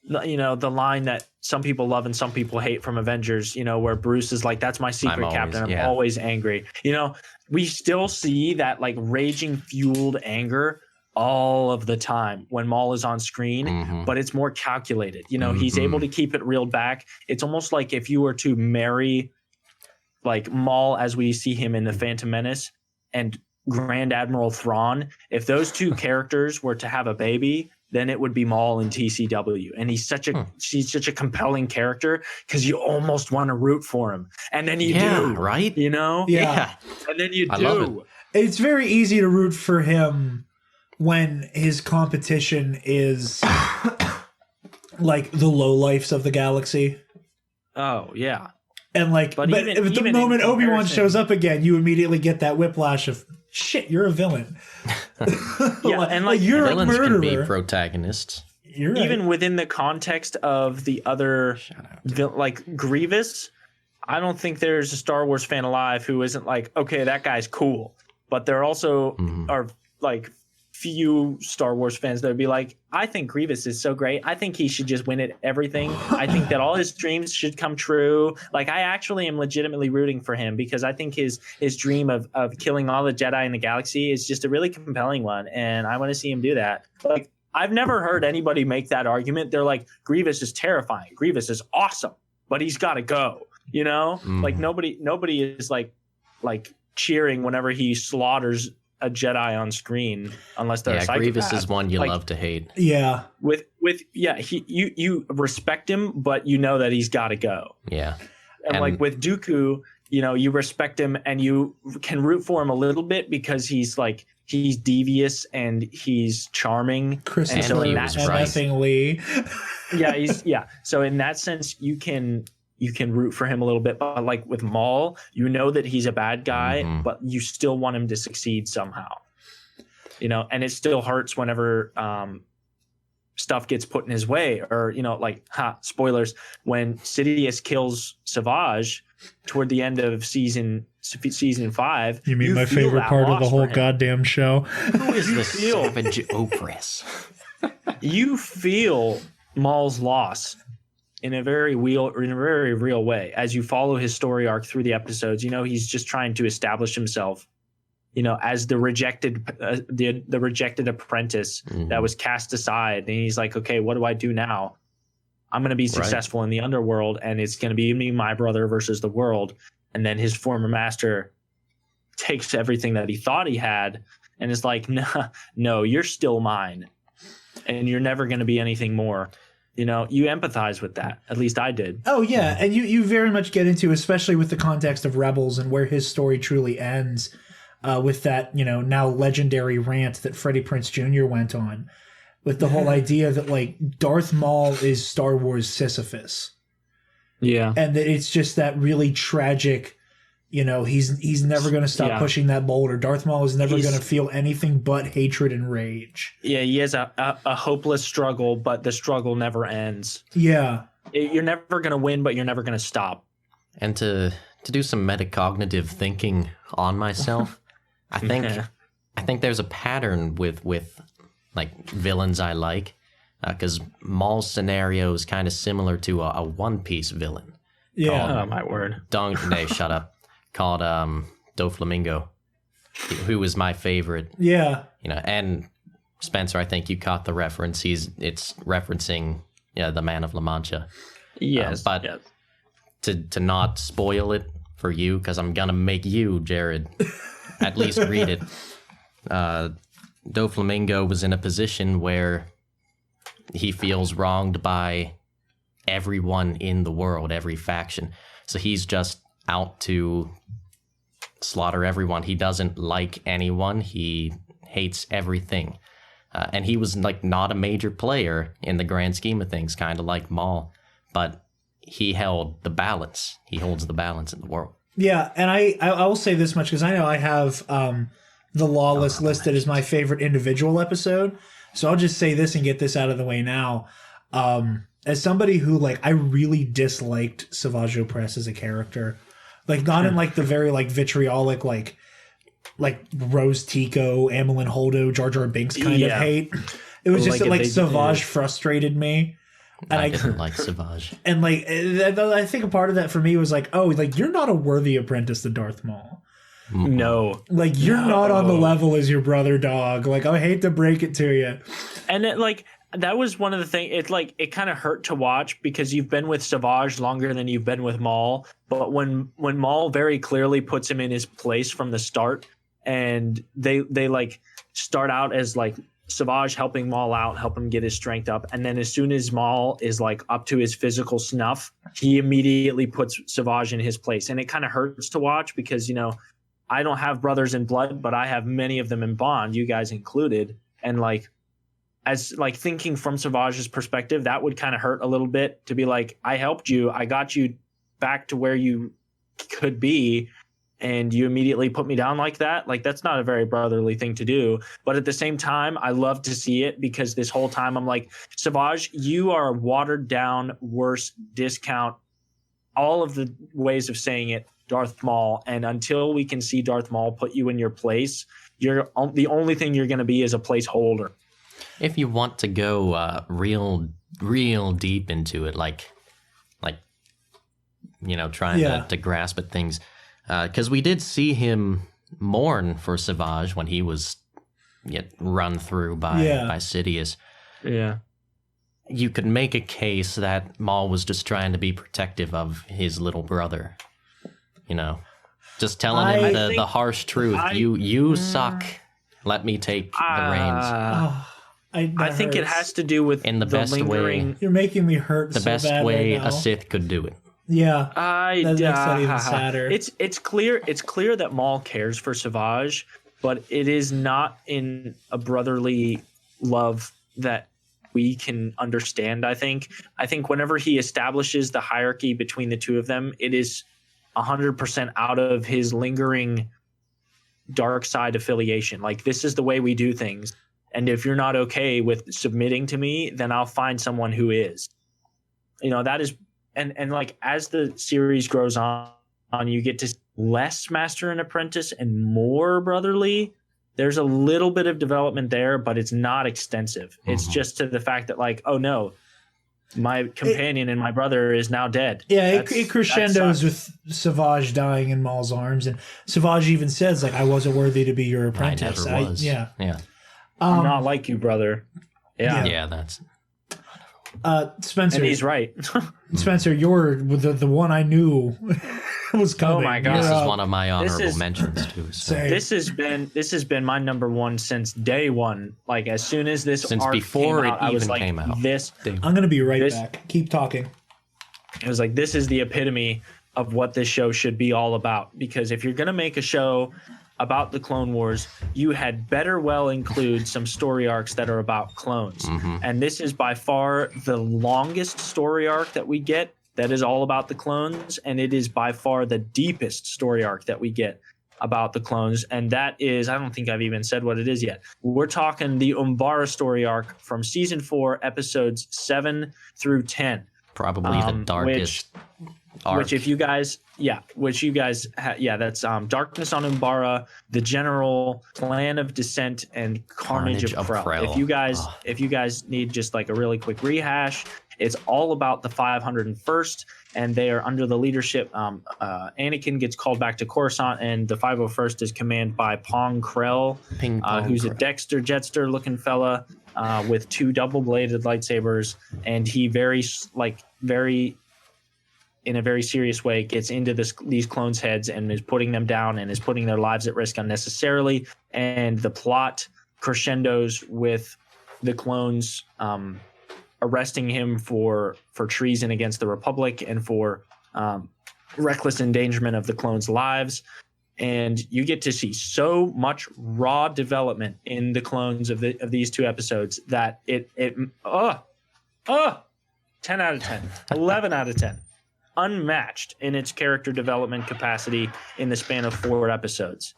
you know, the line that some people love and some people hate from Avengers, you know, where Bruce is like, that's my secret captain. I'm always angry. You know, we still see that, like, raging fueled anger all of the time when Maul is on screen, but it's more calculated. You know, he's able to keep it reeled back. It's almost like if you were to marry, like, Maul as we see him in The Phantom Menace and Grand Admiral Thrawn, if those two characters were to have a baby, then it would be Maul in TCW. And he's such a compelling character because you almost want to root for him. And then you do, right? You know? Yeah. And then you do. Love it. It's very easy to root for him when his competition is like the lowlifes of the galaxy. Oh, yeah. And like, but the moment Obi-Wan shows up again, you immediately get that whiplash of, shit, you're a villain. And like you're villains a murderer. can be protagonists. You're right. Even within the context of the other, like Grievous, I don't think there's a Star Wars fan alive who isn't like, okay, that guy's cool. But there also are, like, few Star Wars fans that would be like, I think Grievous is so great. I think he should just win at everything. I think that all his dreams should come true. Like, I actually am legitimately rooting for him because I think his dream of killing all the Jedi in the galaxy is just a really compelling one. And I want to see him do that. Like, I've never heard anybody make that argument. They're like, Grievous is terrifying. Grievous is awesome, but he's got to go. You know, like nobody is like cheering whenever he slaughters a Jedi on screen, unless they're a psychopath. Grievous is one you love to hate. Yeah. You respect him, but you know that he's got to go. Yeah. And like with Dooku, you know, you respect him and you can root for him a little bit because he's devious and he's charming. Christopher and Lee. So in that sense, you can root for him a little bit, but like with Maul, you know that he's a bad guy, but you still want him to succeed somehow, you know, and it still hurts whenever stuff gets put in his way, or, you know, like, spoilers, when Sidious kills Savage toward the end of season 5. You mean my favorite part of the whole goddamn show? Who is the savage Opress? You feel Maul's loss in a very real way as you follow his story arc through the episodes. You know, he's just trying to establish himself, you know, as the rejected apprentice that was cast aside. And he's like, okay, what do I do now? I'm going to be successful in the underworld, and it's going to be me, my brother versus the world. And then his former master takes everything that he thought he had and is like, no, you're still mine, and you're never going to be anything more. You know, you empathize with that. At least I did. Oh, yeah. And you very much get into, especially with the context of Rebels and where his story truly ends, with that, you know, now legendary rant that Freddie Prinze Jr. went on, with the whole idea that, like, Darth Maul is Star Wars Sisyphus. Yeah. And that it's just that really tragic, you know, he's never going to stop pushing that boulder. Darth Maul is never going to feel anything but hatred and rage. Yeah, he has a hopeless struggle, but the struggle never ends. Yeah. You're never going to win, but you're never going to stop. And to do some metacognitive thinking on myself, I think there's a pattern with like villains I like, because Maul's scenario is kind of similar to a One Piece villain. Yeah, my word. Shut up. Called Doflamingo, who was my favorite. Yeah. You know, and Spencer, I think you caught the reference. It's referencing the Man of La Mancha. Yes. To not spoil it for you, because I'm gonna make you, Jared, at least read it. Doflamingo was in a position where he feels wronged by everyone in the world, every faction. So he's just out to slaughter everyone. He doesn't like anyone. He hates everything. And he was like not a major player in the grand scheme of things, kind of like Maul, but he held the balance. He holds the balance in the world. Yeah, and I will say this much, because I know I have the Lawless listed as my favorite individual episode. So I'll just say this and get this out of the way now. As somebody who, like, I really disliked Savage Opress as a character, like, not in like the very like vitriolic like Rose Tico, Amilyn Holdo, Jar Jar Binks kind of hate. It was just like Savage frustrated me. And I didn't like Savage. And like, I think a part of that for me was like, oh, like, you're not a worthy apprentice to Darth Maul. No. Like, you're not on the level as your brother, dog. Like, I hate to break it to you. And it, like, that was one of the things. It's like, it kind of hurt to watch because you've been with Savage longer than you've been with Maul. But when Maul very clearly puts him in his place from the start, and they like start out as like Savage helping Maul out, help him get his strength up, and then as soon as Maul is like up to his physical snuff, he immediately puts Savage in his place. And it kind of hurts to watch because, you know, I don't have brothers in blood, but I have many of them in bond, you guys included. And like, as like thinking from Savage's perspective, that would kind of hurt a little bit to be like, I helped you, I got you back to where you could be, and you immediately put me down like that. Like, that's not a very brotherly thing to do. But at the same time, I love to see it because this whole time I'm like, Savage, you are a watered down, worse, discount, all of the ways of saying it, Darth Maul. And until we can see Darth Maul put you in your place, you're the only thing you're going to be is a placeholder. If you want to go real deep into it, like you know, trying to grasp at things, because we did see him mourn for Savage when he was run through by Sidious. Yeah. You could make a case that Maul was just trying to be protective of his little brother. You know, just telling him the harsh truth. You suck. Let me take the reins. I think it has to do with in the best lingering way. You're making me hurt. The so best bad way right now. a Sith could do it. Yeah, that makes that even sadder. It's clear that Maul cares for Savage, but it is not in a brotherly love that we can understand. I think whenever he establishes the hierarchy between the two of them, it is 100% out of his lingering dark side affiliation. Like, this is the way we do things, and if you're not okay with submitting to me, then I'll find someone who is. You know, that is. And like, as the series grows on, you get to less master and apprentice and more brotherly. There's a little bit of development there, but it's not extensive. Mm-hmm. It's just to the fact that, like, oh no, my companion and my brother is now dead. Yeah, it crescendos with Savage dying in Maul's arms, and Savage even says, like, I wasn't worthy to be your apprentice. I never was. Yeah. I'm not like you, brother. Yeah, that's... Spencer. And he's right. Spencer, you're the one I knew was coming. Oh my God. This is one of my honorable mentions too. So. This has been my number one since day one. Like, as soon as this arc before came out, it I was even like, came out. I'm gonna be right back. Keep talking. It was like, this is the epitome of what this show should be all about. Because if you're gonna make a show about the Clone Wars, you had better well include some story arcs that are about clones. Mm-hmm. And this is by far the longest story arc that we get that is all about the clones, and it is by far the deepest story arc that we get about the clones. And that is, I don't think I've even said what it is yet. We're talking the Umbara story arc from season 4, episodes 7 through 10. Probably the darkest arc. Which if you guys, that's Darkness on Umbara, the General, Plan of Descent, and Carnage of Krell. If you guys need just like a really quick rehash, it's all about the 501st, and they are under the leadership. Anakin gets called back to Coruscant, and the 501st is commanded by Pong Krell, who's a Dexter Jetster looking fella with 2 double-bladed lightsabers, and he in a very serious way gets into these clones' heads and is putting them down and is putting their lives at risk unnecessarily. And the plot crescendos with the clones arresting him for treason against the Republic and for reckless endangerment of the clones' lives. and you get to see so much raw development in the clones of these 2 episodes that it 10 out of 10, 11 out of 10, unmatched in its character development capacity in the span of 4 episodes.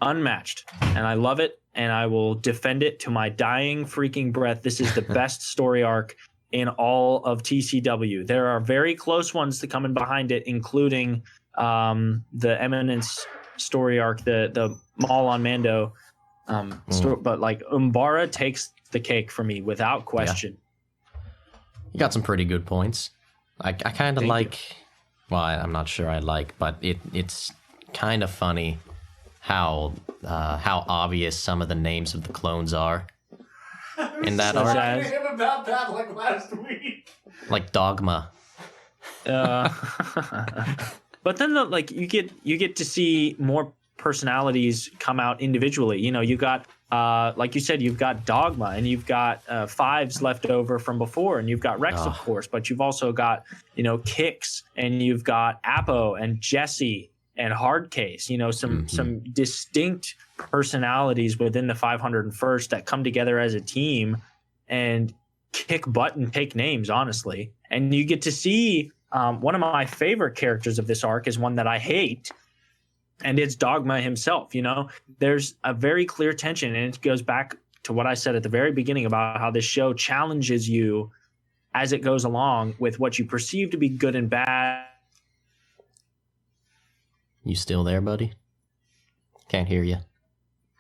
Unmatched, and I love it, and I will defend it to my dying freaking breath. This is the best story arc in all of TCW. There are very close ones to come in behind it, including the Eminence story arc, the Maul on Mando story, but like Umbara takes the cake for me without question. You got some pretty good points. I kind of like, well, I'm not sure I like, but it's kind of funny how obvious some of the names of the clones are in that arc. I was talking about that like last week. Like Dogma. But then you get to see more personalities come out individually. You know, you got like you said, you've got Dogma, and you've got Fives left over from before, and you've got Rex, of course, but you've also got, you know, Kix, and you've got Apo and Jesse and Hardcase, you know, some distinct personalities within the 501st that come together as a team and kick butt and take names, honestly. And you get to see one of my favorite characters of this arc is one that I hate, and it's Dogma himself. You know, there's a very clear tension, and it goes back to what I said at the very beginning about how this show challenges you as it goes along with what you perceive to be good and bad. You still there, buddy? Can't hear you.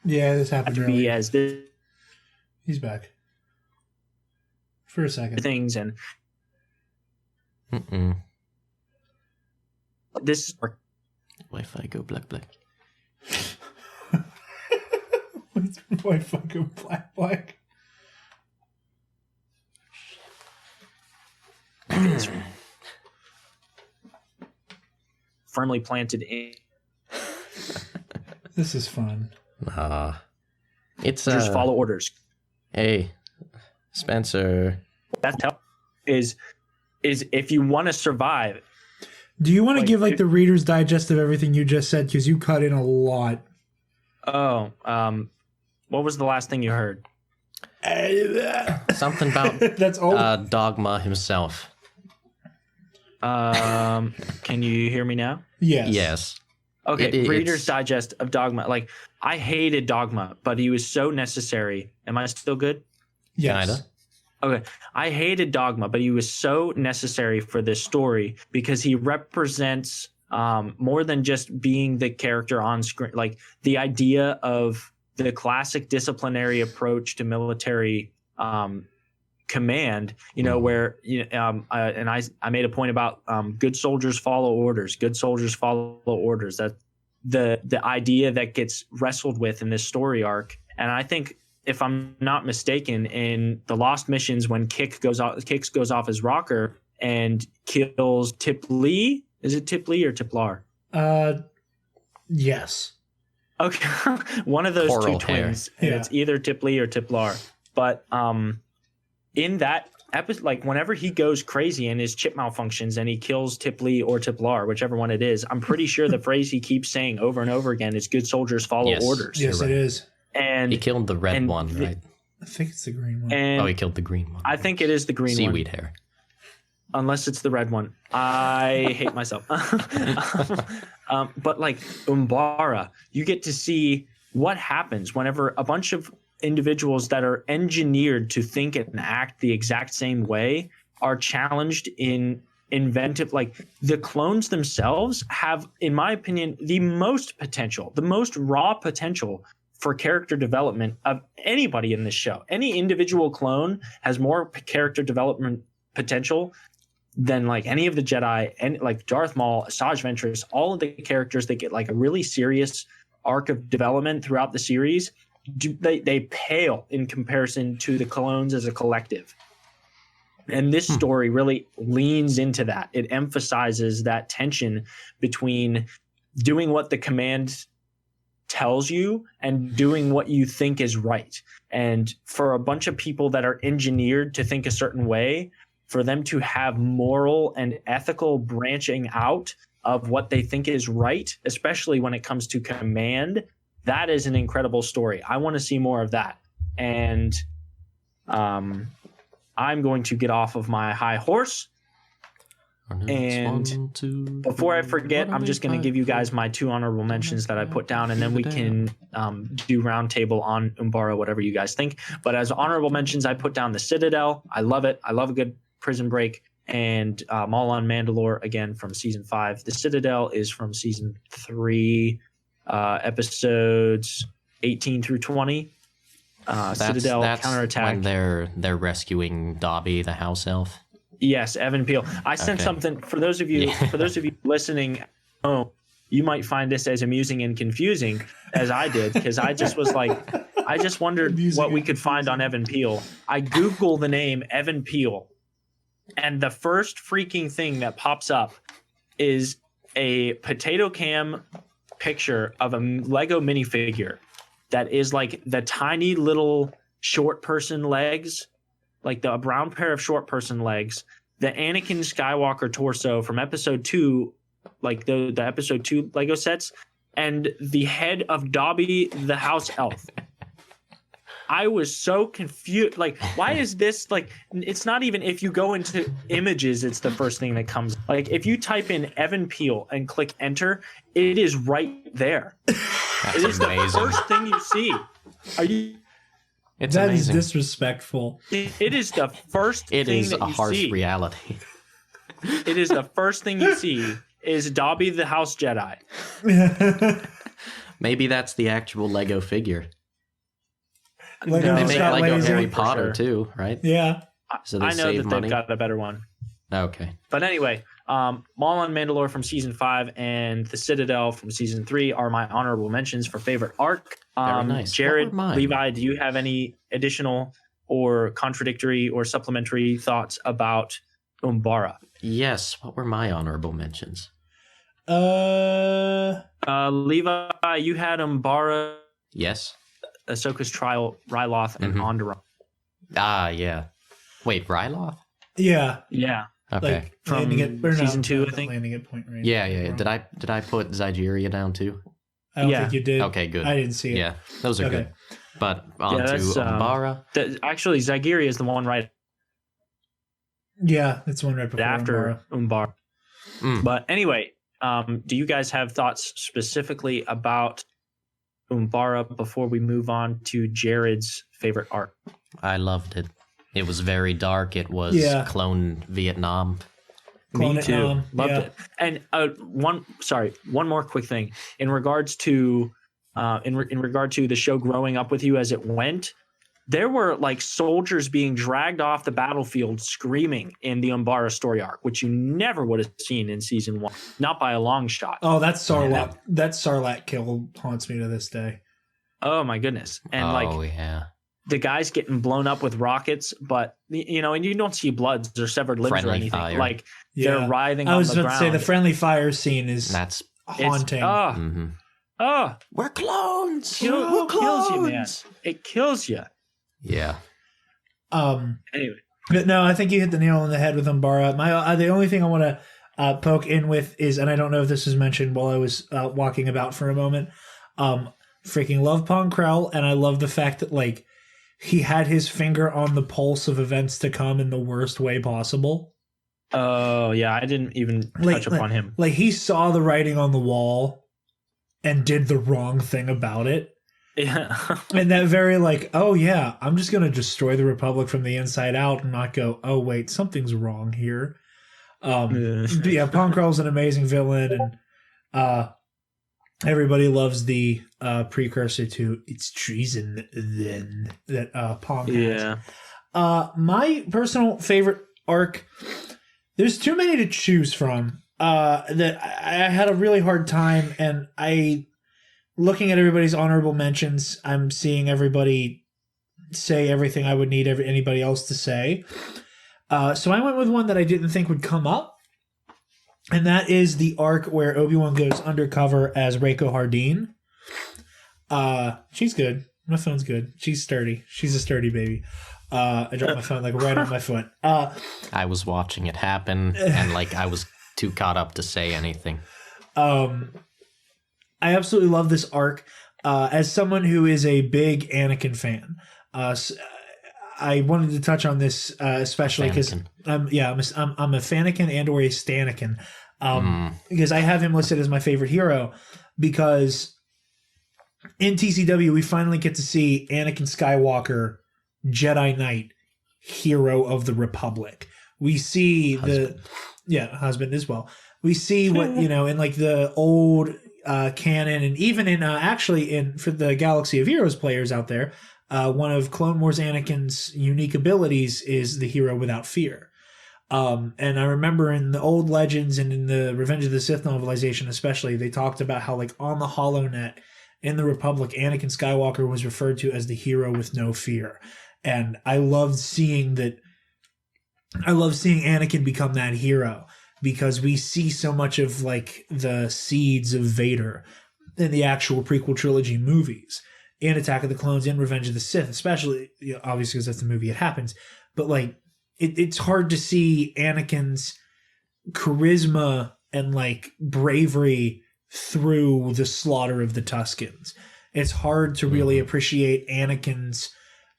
Yeah, this happened To earlier. be as this He's back. For a second. things and Mm-mm. this Wi-Fi go black. Why fucking black? is firmly planted in. This is fun. It's Just follow orders. Hey, Spencer. That's is if you want to survive. Do you want to give like the Reader's Digest of everything you just said? Because you cut in a lot. Oh, what was the last thing you heard? Something about That's all. Dogma himself. Can you hear me now? Yes. Yes. Okay, Reader's Digest of Dogma. Like, I hated Dogma, but he was so necessary. Am I still good? Yes. Kinda. Okay, I hated Dogma, but he was so necessary for this story because he represents more than just being the character on screen. Like, the idea of the classic disciplinary approach to military command, you know, where and I made a point about good soldiers follow orders. Good soldiers follow orders. That the idea that gets wrestled with in this story arc. And I think, if I'm not mistaken, in the Lost Missions, when Kix goes off his rocker and kills Tip Lee. Is it Tip Lee or Tiplar? Yes. Okay, one of those Coral two hair. twins, and Yeah. it's either Tip Lee or Tiplar. But in that episode, like whenever he goes crazy and his chip malfunctions and he kills Tip Lee or Tiplar, whichever one it is, I'm pretty sure the phrase he keeps saying over and over again is "Good soldiers follow Yes. orders." Yes, right. it is. And He killed the red one, right? I think it's the green one. and He killed the green one. I think it is the green one. Seaweed hair. Unless it's the red one. I hate myself. But like Umbara, you get to see what happens whenever a bunch of individuals that are engineered to think and act the exact same way are challenged in inventive. Like, the clones themselves have, in my opinion, the most potential, the most raw potential for character development of anybody in this show. Any individual clone has more character development potential than like any of the Jedi, and like Darth Maul, Asajj Ventress, all of the characters that get like a really serious arc of development throughout the series. They pale in comparison to the clones as a collective. And this story really leans into that. It emphasizes that tension between doing what the command tells you and doing what you think is right. And for a bunch of people that are engineered to think a certain way, for them to have moral and ethical branching out of what they think is right, especially when it comes to command. That is an incredible story. I want to see more of that. And I'm going to get off of my high horse. And before I forget, I'm just going to give you guys my 2 honorable mentions that I put down, and then we can do roundtable on Umbara, whatever you guys think. But as honorable mentions, I put down The Citadel. I love it. I love a good prison break. And Maul on Mandalore, again, from season 5. The Citadel is from season 3, episodes 18 through 20. Citadel counterattack. When they're rescuing Dobby, the house elf. Yes, Evan Peel. I sent something for those of you listening. Oh, you might find this as amusing and confusing as I did, because I just was like, I just wondered what we could find on Evan Peel. I Google the name Evan Peel, and the first freaking thing that pops up is a potato cam picture of a Lego minifigure that is like the tiny little short person legs, like the brown pair of short person legs, the Anakin Skywalker torso from episode 2, like the episode 2 Lego sets, and the head of Dobby the house elf. I was so confused. Like, why is this like? It's not even, if you go into images, it's the first thing that comes. Like, if you type in Evan Peel and click enter, it is right there. That's it is amazing. The first thing you see. Are you? It's that amazing. is disrespectful. It is the first It thing is that a you harsh see. reality. It is the first thing you see is Dobby the House Jedi. Maybe that's the actual Lego figure. Lego They just make got Lego lazy. Harry for Potter sure. too, right? Yeah. So they I know save that money. they've got a better one. Okay. But anyway, Maul on Mandalore from season 5 and The Citadel from season 3 are my honorable mentions for favorite arc. Very nice. Jared, What were mine? Levi, do you have any additional or contradictory or supplementary thoughts about Umbara? Yes. What were my honorable mentions? Uh, Levi, you had Umbara, Yes. Ahsoka's trial, Ryloth, and Onderon. Ah, yeah. Wait, Ryloth? yeah. Yeah. Okay. Like From landing at, or season 2, I think. Landing at Point Range. yeah. Did I put Zygeria down too? I don't Yeah. think you did. Okay, good. I didn't see it. Yeah, those are Okay. good. But on to that's, Umbara. Actually, Zygeria is the one right Yeah, that's one right before after Umbara. Umbara. But anyway, do you guys have thoughts specifically about Umbara before we move on to Jared's favorite arc? I loved it. It was very dark. It was clone Vietnam. Clone Me too. Vietnam, Loved yeah. it. And one more quick thing in regards to in regard to the show growing up with you as it went. There were like soldiers being dragged off the battlefield screaming in the Umbara story arc, which you never would have seen in season 1, not by a long shot. Oh, that Sarlacc. That Sarlacc kill haunts me to this day. Oh my goodness! And Yeah. the guys getting blown up with rockets, but and you don't see bloods or severed limbs Friendly or anything. fire. Like Yeah. they're writhing I on was the about to ground. say the friendly fire scene is That's haunting. we're clones. It kills you, man. It kills you. Yeah. Anyway, But no, I think you hit the nail on the head with Umbara. The only thing I want to poke in with is, and I don't know if this was mentioned while I was walking about for a moment, freaking love Pong Krell, and I love the fact that like he had his finger on the pulse of events to come in the worst way possible. oh yeah, I didn't even touch upon him. Like he saw the writing on the wall and did the wrong thing about it. Yeah, And that very like, oh yeah, I'm just gonna destroy the Republic from the inside out and not go, oh wait, something's wrong here. But yeah, Pong Krell's an amazing villain, and everybody loves the precursor to "It's treason" then that Pong has. yeah. My personal favorite arc. There's too many to choose from. That I had a really hard time, and looking at everybody's honorable mentions, I'm seeing everybody say everything I would need anybody else to say. So I went with one that I didn't think would come up, and that is the arc where Obi-Wan goes undercover as Reiko Hardin. She's good. My phone's good. She's sturdy. She's a sturdy baby. I dropped my phone like right on my foot. I was watching it happen, and like I was too caught up to say anything. I absolutely love this arc. As someone who is a big Anakin fan, I wanted to touch on this especially because I'm a Fanakin and or a Stanakin, because I have him listed as my favorite hero, because in TCW we finally get to see Anakin Skywalker, Jedi Knight, hero of the Republic. We see husband as well. We see what, in like the old canon, and even in for the Galaxy of Heroes players out there, one of Clone Wars Anakin's unique abilities is the hero without fear. And I remember in the old Legends and in the Revenge of the Sith novelization especially, they talked about how like on the HoloNet in the Republic, Anakin Skywalker was referred to as the hero with no fear. And I loved seeing that. I love seeing Anakin become that hero, because we see so much of like the seeds of Vader in the actual prequel trilogy movies, in Attack of the Clones, in Revenge of the Sith, especially, obviously because that's the movie it happens. But like it's hard to see Anakin's charisma and like bravery through the slaughter of the Tuskens. It's hard to really appreciate Anakin's,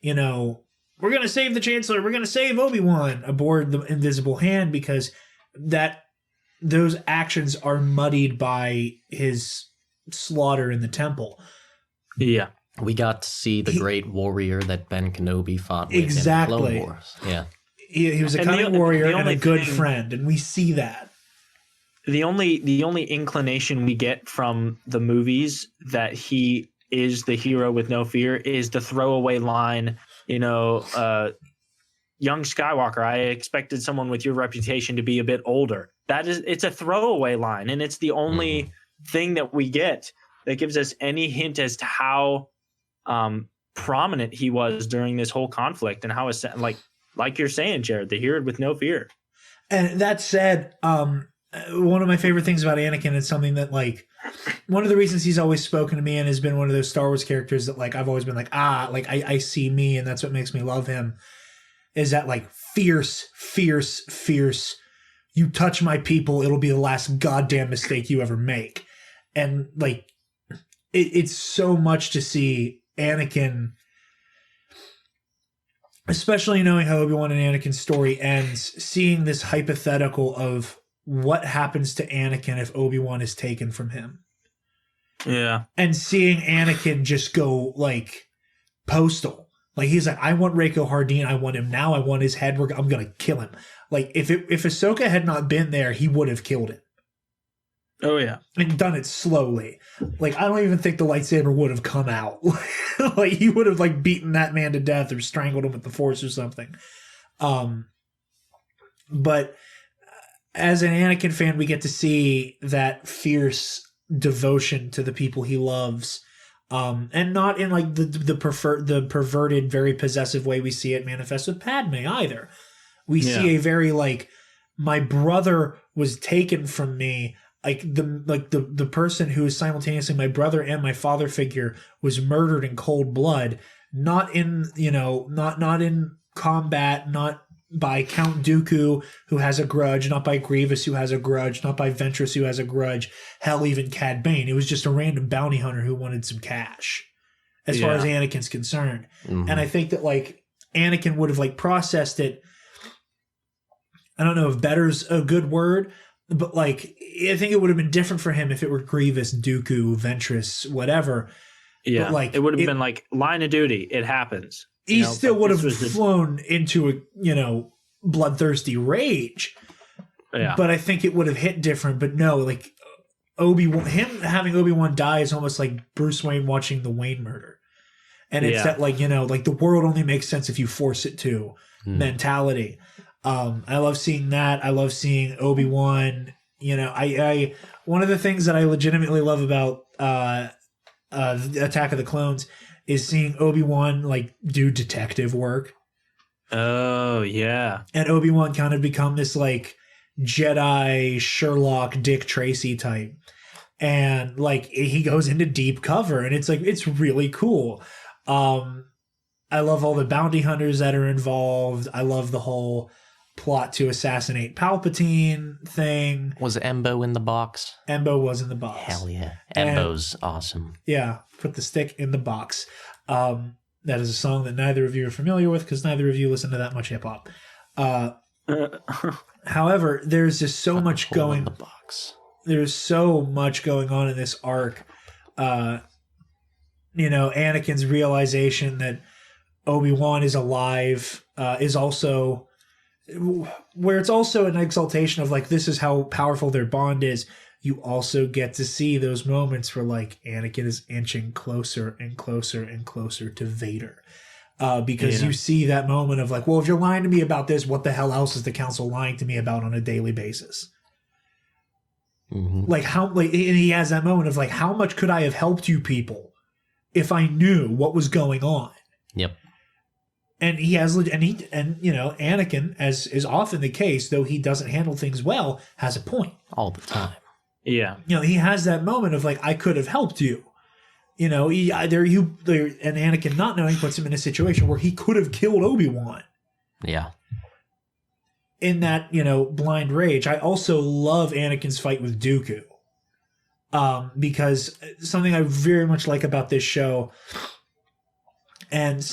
we're going to save the Chancellor, we're going to save Obi-Wan aboard the Invisible Hand, because those actions are muddied by his slaughter in the temple. Yeah. We got to see the great warrior that Ben Kenobi fought with in Clone Wars. Yeah. He was a cunning warrior and a good friend, and we see that. The only inclination we get from the movies that he is the hero with no fear is the throwaway line, young Skywalker, I expected someone with your reputation to be a bit older. It's a throwaway line, and it's the only thing that we get that gives us any hint as to how prominent he was during this whole conflict, and how, like you're saying, Jared, the hero with no fear. And that said, one of my favorite things about Anakin is something that, like, one of the reasons he's always spoken to me and has been one of those Star Wars characters that, like, I've always been like, I see me, and that's what makes me love him, is that, like, fierce, you touch my people, it'll be the last goddamn mistake you ever make. And, like, it's so much to see Anakin, especially knowing how Obi-Wan and Anakin's story ends, seeing this hypothetical of what happens to Anakin if Obi-Wan is taken from him. Yeah. And seeing Anakin just go, like, postal. Like, he's like, I want Reiko Hardeen. I want him now. I want his head. I'm going to kill him. Like, if Ahsoka had not been there, he would have killed him. Oh, yeah. And done it slowly. Like, I don't even think the lightsaber would have come out. Like, he would have, like, beaten that man to death or strangled him with the Force or something. But as an Anakin fan, we get to see that fierce devotion to the people he loves. And not in, like, the perverted, very possessive way we see it manifest with Padme either. We see a very, like, my brother was taken from me. Like the person who is simultaneously my brother and my father figure was murdered in cold blood, not in combat, not by Count Dooku, who has a grudge, not by Grievous, who has a grudge, not by Ventress, who has a grudge, hell, even Cad Bane. It was just a random bounty hunter who wanted some cash, as far as Anakin's concerned. Mm-hmm. And I think that, like, Anakin would have, like, processed it. I don't know if better's a good word, but, like, I think it would have been different for him if it were Grievous, Dooku, Ventress, whatever. Yeah, but, like, it would have been like line of duty. It happens. He still would have flown into a, bloodthirsty rage. Yeah. But I think it would have hit different. But no, like, him having Obi-Wan die is almost like Bruce Wayne watching the Wayne murder. And it's that, like, like, the world only makes sense if you force it to mentality. I love seeing that. I love seeing Obi-Wan. I one of the things that I legitimately love about Attack of the Clones is seeing Obi-Wan, like, do detective work. Oh, yeah. And Obi-Wan kind of become this, like, Jedi Sherlock Dick Tracy type. And, like, he goes into deep cover, and it's, like, it's really cool. I love all the bounty hunters that are involved. I love the whole plot to assassinate Palpatine thing. Was Embo in the box? Embo was in the box. Hell yeah. Embo's awesome. Yeah, put the stick in the box. That is a song that neither of you are familiar with because neither of you listen to that much hip hop. However, there's just so much going. The box. There's so much going on in this arc. Anakin's realization that Obi-Wan is alive is also where it's also an exaltation of like this is how powerful their bond is. You also get to see those moments where like Anakin is inching closer and closer and closer to Vader. Because you see that moment of like, well, if you're lying to me about this, what the hell else is the council lying to me about on a daily basis? Mm-hmm. And he has that moment of like, how much could I have helped you people if I knew what was going on? Yep. And Anakin, as is often the case, though he doesn't handle things well, has a point all the time. Yeah. He has that moment of like, I could have helped you. And Anakin not knowing puts him in a situation where he could have killed Obi-Wan. Yeah. In that, blind rage. I also love Anakin's fight with Dooku. Because something I very much like about this show, and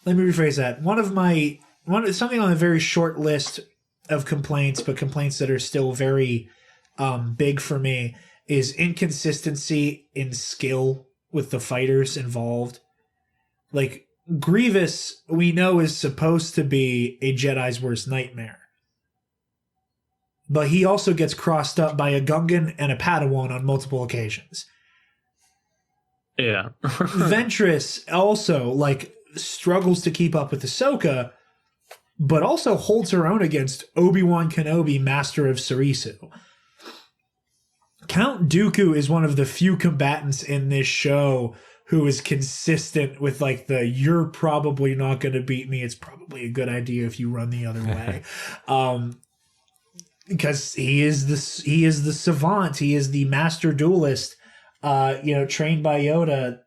let me rephrase that. Something on a very short list of complaints, but complaints that are still very big for me, is inconsistency in skill with the fighters involved. Like, Grievous, we know, is supposed to be a Jedi's worst nightmare. But he also gets crossed up by a Gungan and a Padawan on multiple occasions. Yeah. Ventress also, struggles to keep up with Ahsoka, but also holds her own against Obi-Wan Kenobi, Master of Sarisu. Count Dooku is one of the few combatants in this show who is consistent with you're probably not going to beat me. It's probably a good idea if you run the other way. Because he is the savant. He is the master duelist, trained by Yoda,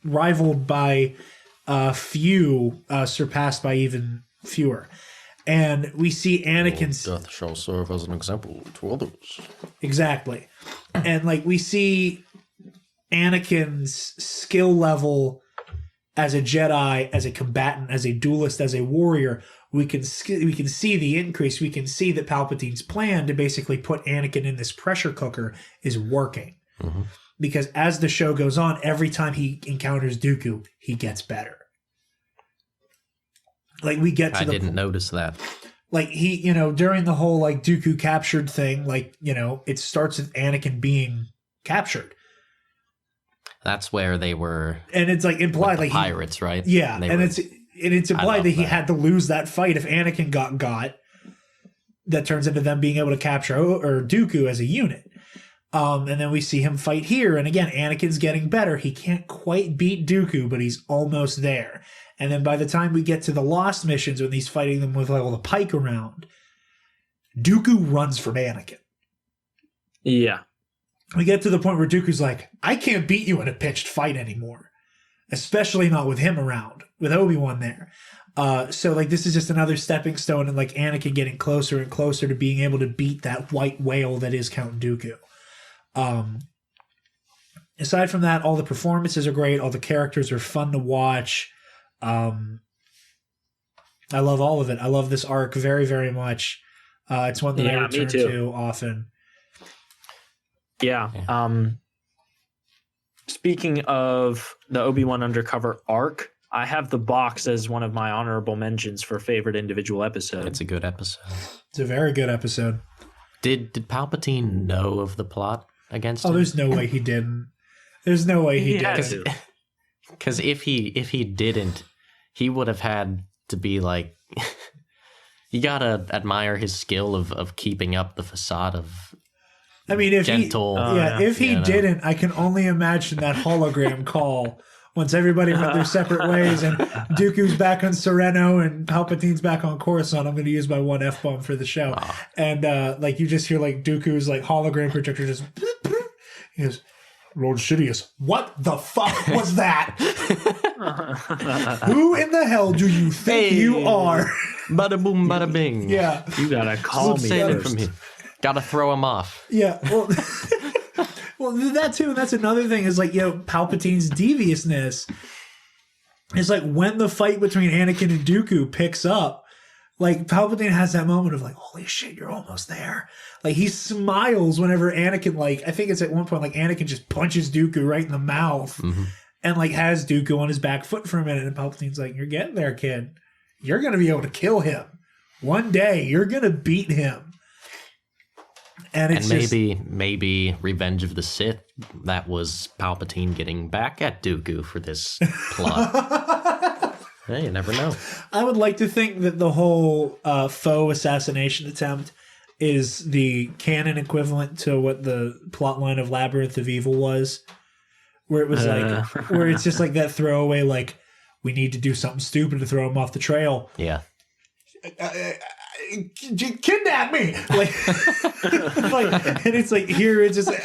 rivaled by few, surpassed by even fewer. And we see Anakin's death shall serve as an example to others. Exactly. And we see Anakin's skill level as a Jedi, as a combatant, as a duelist, as a warrior. We can see the increase. We can see that Palpatine's plan to basically put Anakin in this pressure cooker is working. Mm-hmm. Because as the show goes on, every time he encounters Dooku, he gets better. I didn't notice that. During the whole Dooku captured thing, it starts with Anakin being captured. That's where they were. And it's implied the pirates, right? Yeah, it's implied that he had to lose that fight if Anakin got. That turns into them being able to capture Dooku as a unit. And then we see him fight here, and again, Anakin's getting better. He can't quite beat Dooku, but he's almost there. And then by the time we get to the Lost missions, when he's fighting them with all the pike around, Dooku runs from Anakin. Yeah. We get to the point where Dooku's like, I can't beat you in a pitched fight anymore. Especially not with him around, with Obi-Wan there. So this is just another stepping stone, and Anakin getting closer and closer to being able to beat that white whale that is Count Dooku. Aside from that, all the performances are great. All the characters are fun to watch. I love all of it. I love this arc very, very much. It's one that I return to often. Yeah. Speaking of the Obi-Wan Undercover arc, I have the box as one of my honorable mentions for favorite individual episode. It's a good episode. It's a very good episode. Did Palpatine know of the plot against him? Oh, there's no way he didn't. There's no way he didn't. Because if he didn't, he would have had to be you gotta admire his skill of keeping up the facade of if gentle. If he didn't, I can only imagine that hologram call once everybody went their separate ways and Dooku's back on Sereno and Palpatine's back on Coruscant. I'm going to use my one F-bomb for the show. And you just hear Dooku's hologram projector just he goes, Lord Sidious, what the fuck was that? Who in the hell do you think you are? Bada boom, bada bing. Yeah. You gotta call me Sailing first. from here. Gotta throw him off. Yeah. Well, well, that too. And that's another thing is like, Palpatine's deviousness. It's like when the fight between Anakin and Dooku picks up, like Palpatine has that moment of like, holy shit, you're almost there. Like he smiles whenever Anakin, like, I think it's at one point, like Anakin just punches Dooku right in the mouth and like has Dooku on his back foot for a minute. And Palpatine's like, you're getting there, kid. You're going to be able to kill him. One day you're going to beat him. And it's maybe Revenge of the Sith, that was Palpatine getting back at Dooku for this plot. Hey, you never know. I would like to think that the whole faux assassination attempt is the canon equivalent to what the plotline of Labyrinth of Evil was, where it was like, where it's just like that throwaway, like, we need to do something stupid to throw him off the trail. Yeah. Kidnap me, like, and it's like here it's just like,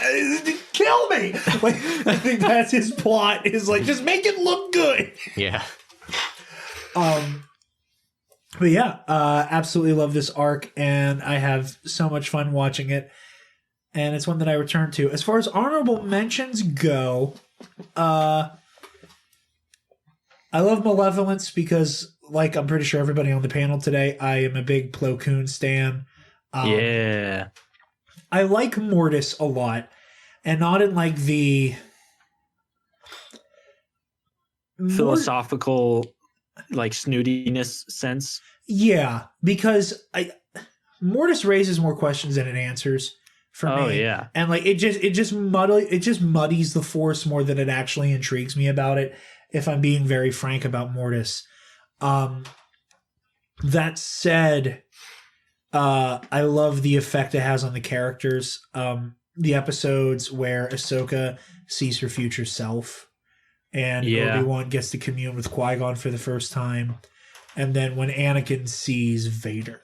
kill me. Like I think that's his plot is like just make it look good. Yeah. But yeah, absolutely love this arc, and I have so much fun watching it, and it's one that I return to. As far as honorable mentions go, I love Malevolence because, like, I'm pretty sure everybody on the panel today, I am a big Plo Koon stan. Yeah. I like Mortis a lot, and not in like the philosophical, like snootiness sense. Yeah, because Mortis raises more questions than it answers for me. Oh yeah, and like it just muddies the Force more than it actually intrigues me about it. If I'm being very frank about Mortis. That said, I love the effect it has on the characters. The episodes where Ahsoka sees her future self and Obi-Wan gets to commune with Qui-Gon for the first time. And then when Anakin sees Vader.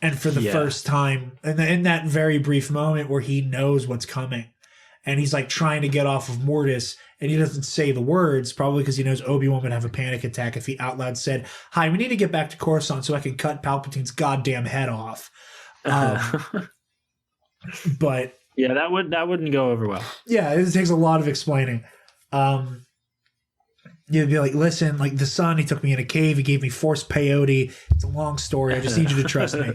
And for the first time, and in that very brief moment where he knows what's coming. And he's like trying to get off of Mortis, and he doesn't say the words, probably because he knows Obi-Wan would have a panic attack if he out loud said, "Hi, we need to get back to Coruscant so I can cut Palpatine's goddamn head off." But yeah, that wouldn't go over well. Yeah, it takes a lot of explaining. You'd be like, listen, like the son, he took me in a cave, he gave me Force peyote. It's a long story. I just need you to trust me.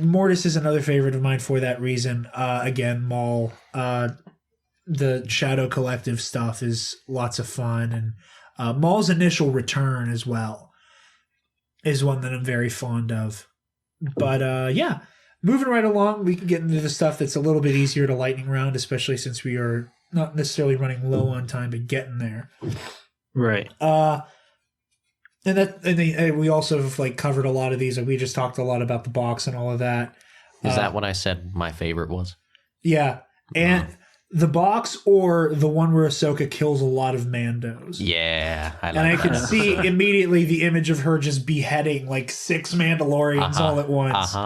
Mortis is another favorite of mine for that reason. Again, Maul, the Shadow Collective stuff is lots of fun, and Maul's initial return as well is one that I'm very fond of. But yeah, moving right along, we can get into the stuff that's a little bit easier to lightning round, especially since we are not necessarily running low on time, but getting there. Right. And we also have like covered a lot of these. Like we just talked a lot about the box and all of that. Is that what I said my favorite was? Yeah. And the box or the one where Ahsoka kills a lot of Mandos. Yeah. I could see immediately the image of her just beheading like 6 Mandalorians all at once.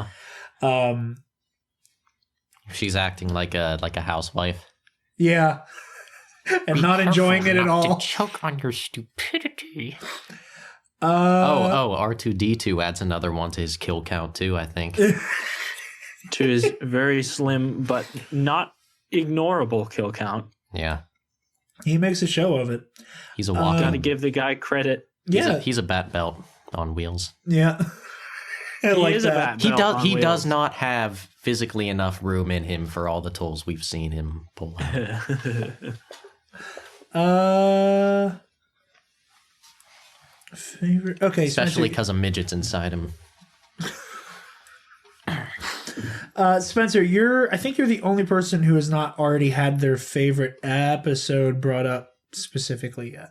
She's acting like a housewife. Yeah. And not enjoying it at all. To choke on your stupidity. R2D2 adds another one to his kill count too, I think. To his very slim but not ignorable kill count. Yeah. He makes a show of it. He's a walk-in. Gotta give the guy credit. He's a bat belt on wheels. Yeah. He is a bat belt on He wheels. does not have physically enough room in him for all the tools we've seen him pull out. Favorite. Okay, especially because of midgets inside him. Spencer, I think you're the only person who has not already had their favorite episode brought up specifically yet.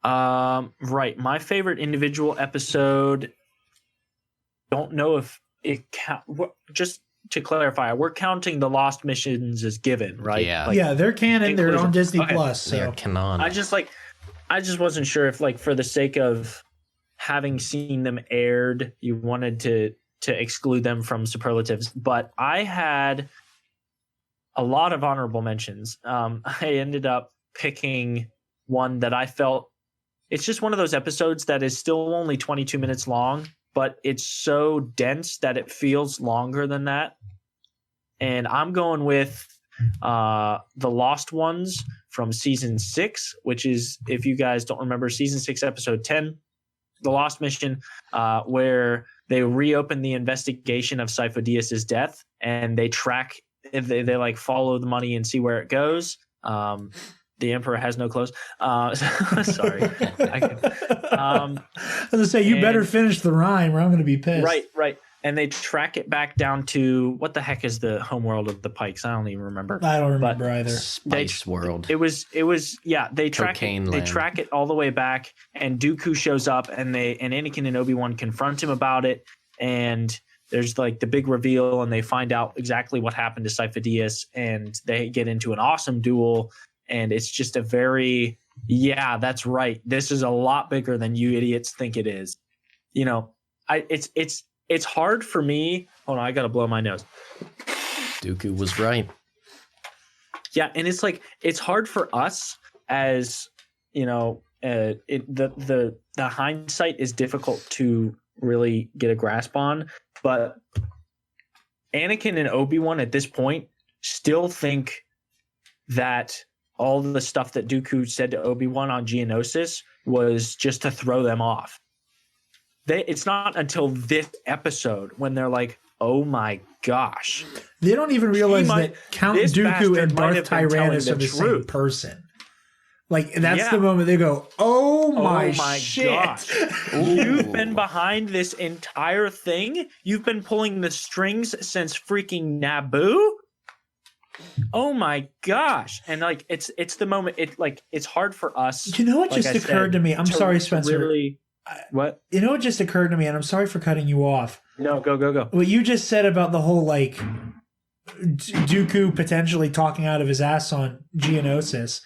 Right. My favorite individual episode. Don't know if it just to clarify, we're counting the Lost Missions as given, right? Yeah. Yeah, they're canon. They're on Disney Plus. So. They're canon. I just wasn't sure if, like, for the sake of having seen them aired, you wanted to exclude them from superlatives. But I had a lot of honorable mentions. I ended up picking one that I felt it's just one of those episodes that is still only 22 minutes long, but it's so dense that it feels longer than that. And I'm going with The Lost Ones from season 6, which is, if you guys don't remember, season 6, episode 10, The Lost Mission, where they reopen the investigation of Sifo-Dyas's death, and they track, they like follow the money and see where it goes. The Emperor has no clothes. Sorry. I was gonna say, you better finish the rhyme or I'm gonna be pissed. Right. And they track it back down to, what the heck is the homeworld of the Pikes? I don't even remember. I don't remember either. Spice World. It was yeah, they track it all the way back, and Dooku shows up, and Anakin and Obi-Wan confront him about it, and there's like the big reveal, and they find out exactly what happened to Sifo-Dyas, and they get into an awesome duel, and it's just a very, yeah, that's right, this is a lot bigger than you idiots think it is. You know, it's hard for me. Hold on, I gotta blow my nose. Dooku was right. Yeah, and it's like, it's hard for us as, you know, the hindsight is difficult to really get a grasp on, but Anakin and Obi-Wan at this point still think that all the stuff that Dooku said to Obi-Wan on Geonosis was just to throw them off. It's not until this episode when they're like, oh my gosh. They don't even realize that Count Dooku and Darth Tyrannus are the same person. Like, that's the moment they go, oh my shit. Gosh. You've been behind this entire thing? You've been pulling the strings since freaking Naboo? Oh my gosh. And like, it's the moment, it's hard for us. You know what just occurred to me? I'm sorry, Spencer. Really, what? You know what just occurred to me, and I'm sorry for cutting you off. No, go. What you just said about the whole, like, Dooku potentially talking out of his ass on Geonosis.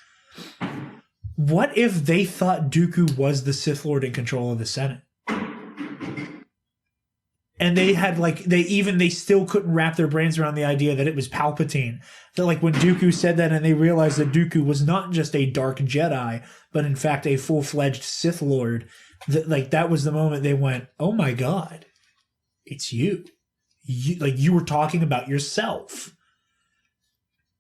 What if they thought Dooku was the Sith Lord in control of the Senate? And they had, like, they still couldn't wrap their brains around the idea that it was Palpatine. That, like, when Dooku said that and they realized that Dooku was not just a dark Jedi, but in fact a full-fledged Sith Lord, that was the moment they went, oh my God, it's you. You were talking about yourself.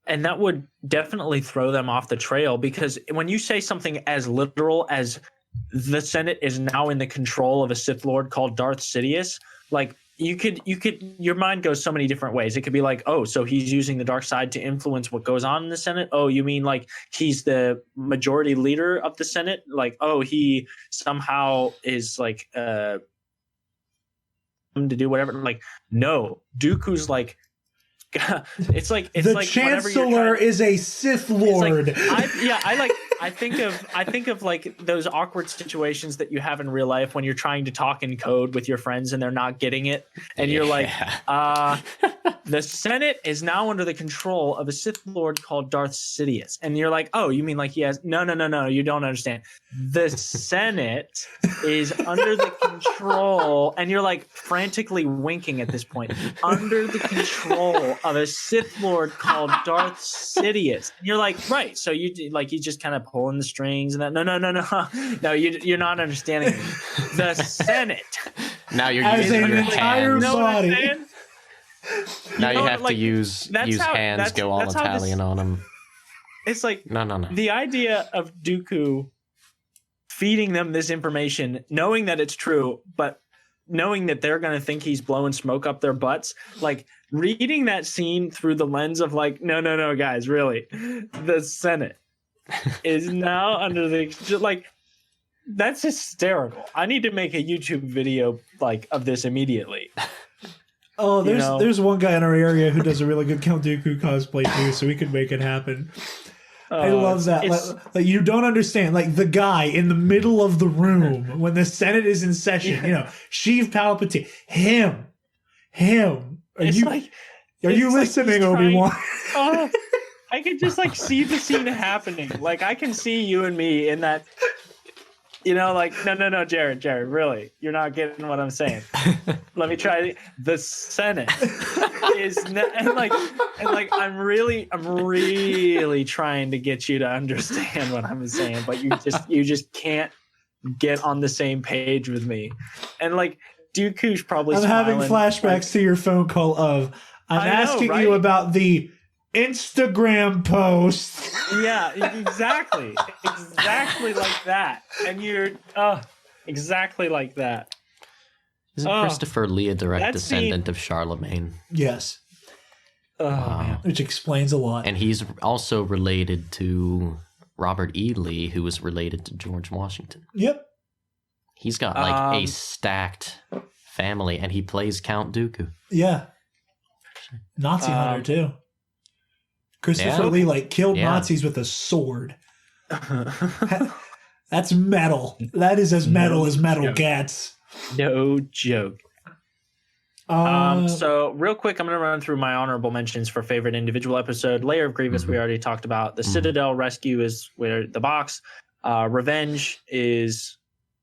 And that would definitely throw them off the trail, because when you say something as literal as the Senate is now in the control of a Sith Lord called Darth Sidious, like, you could your mind goes so many different ways. It could be like, oh, so he's using the dark side to influence what goes on in the Senate. Oh, you mean like he's the majority leader of the Senate? Like, oh, he somehow is like to do whatever. Like, no, Dooku's like, it's like the Chancellor is a Sith Lord. I think of like those awkward situations that you have in real life when you're trying to talk in code with your friends and they're not getting it, and you're like, the Senate is now under the control of a Sith Lord called Darth Sidious, and you're like, oh, you mean like he has? No, you don't understand. The Senate is under the control, and you're like frantically winking at this point, under the control of a Sith Lord called Darth Sidious. And you're like, right? So you just kind of pulling the strings and that. No, you're not understanding me. The Senate. Now you're as using an your entire hands. body. Now you have to use hands. Go all Italian on them. It's like no. The idea of Dooku feeding them this information, knowing that it's true, but knowing that they're going to think he's blowing smoke up their butts, like reading that scene through the lens of like, no, guys, really, the Senate is now under the, like, that's hysterical. I need to make a YouTube video like of this immediately. Oh, there's one guy in our area who does a really good Count Dooku cosplay too, so we could make it happen. I love that. Like, you don't understand. Like, the guy in the middle of the room when the Senate is in session, Sheev Palpatine, him. Are you listening, Obi-Wan? I could just like see the scene happening. Like, I can see you and me in that like no, Jared, really, you're not getting what I'm saying. Let me try. The Senate is and I'm really trying to get you to understand what I'm saying, but you just can't get on the same page with me. And like Dooku's probably I'm having flashbacks to your phone call of I'm asking you about the Instagram post. Yeah, exactly like that. And you're exactly like that. Isn't Christopher Lee a direct descendant of Charlemagne? Yes. Man. Which explains a lot. And he's also related to Robert E. Lee, who was related to George Washington. Yep. He's got like a stacked family, and he plays Count Dooku. Yeah. Nazi hunter too. Christopher Lee like killed Nazis with a sword. That's metal. That is as metal as metal gets. No joke. So real quick, I'm going to run through my honorable mentions for favorite individual episode. Layer of Grievous, we already talked about. The Citadel Rescue is where the box. Revenge is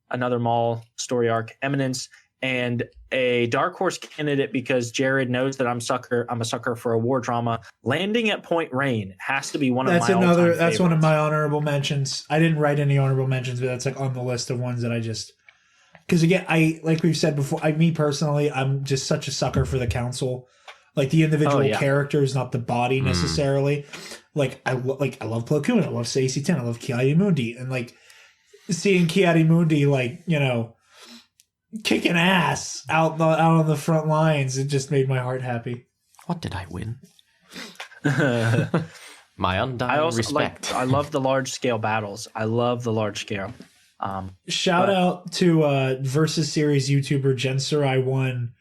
another Maul story arc. Eminence, and a dark horse candidate because Jared knows that I'm a sucker for a war drama. Landing at Point Rain has to be one of my all-time favorites. That's one of my honorable mentions. I didn't write any honorable mentions, but that's like on the list of ones that I just. Because again, like we've said before, me personally, I'm just such a sucker for the council, like the individual characters, not the body necessarily. Like I love Plo Koon, I love Stacey Tin, I love Ki-Adi-Mundi, and like seeing Ki-Adi-Mundi kicking ass out on the front lines, it just made my heart happy. What did I win? My undying respect. I love the large scale battles. I love the large scale. Shout out to Versus Series YouTuber Jen Sarai 1,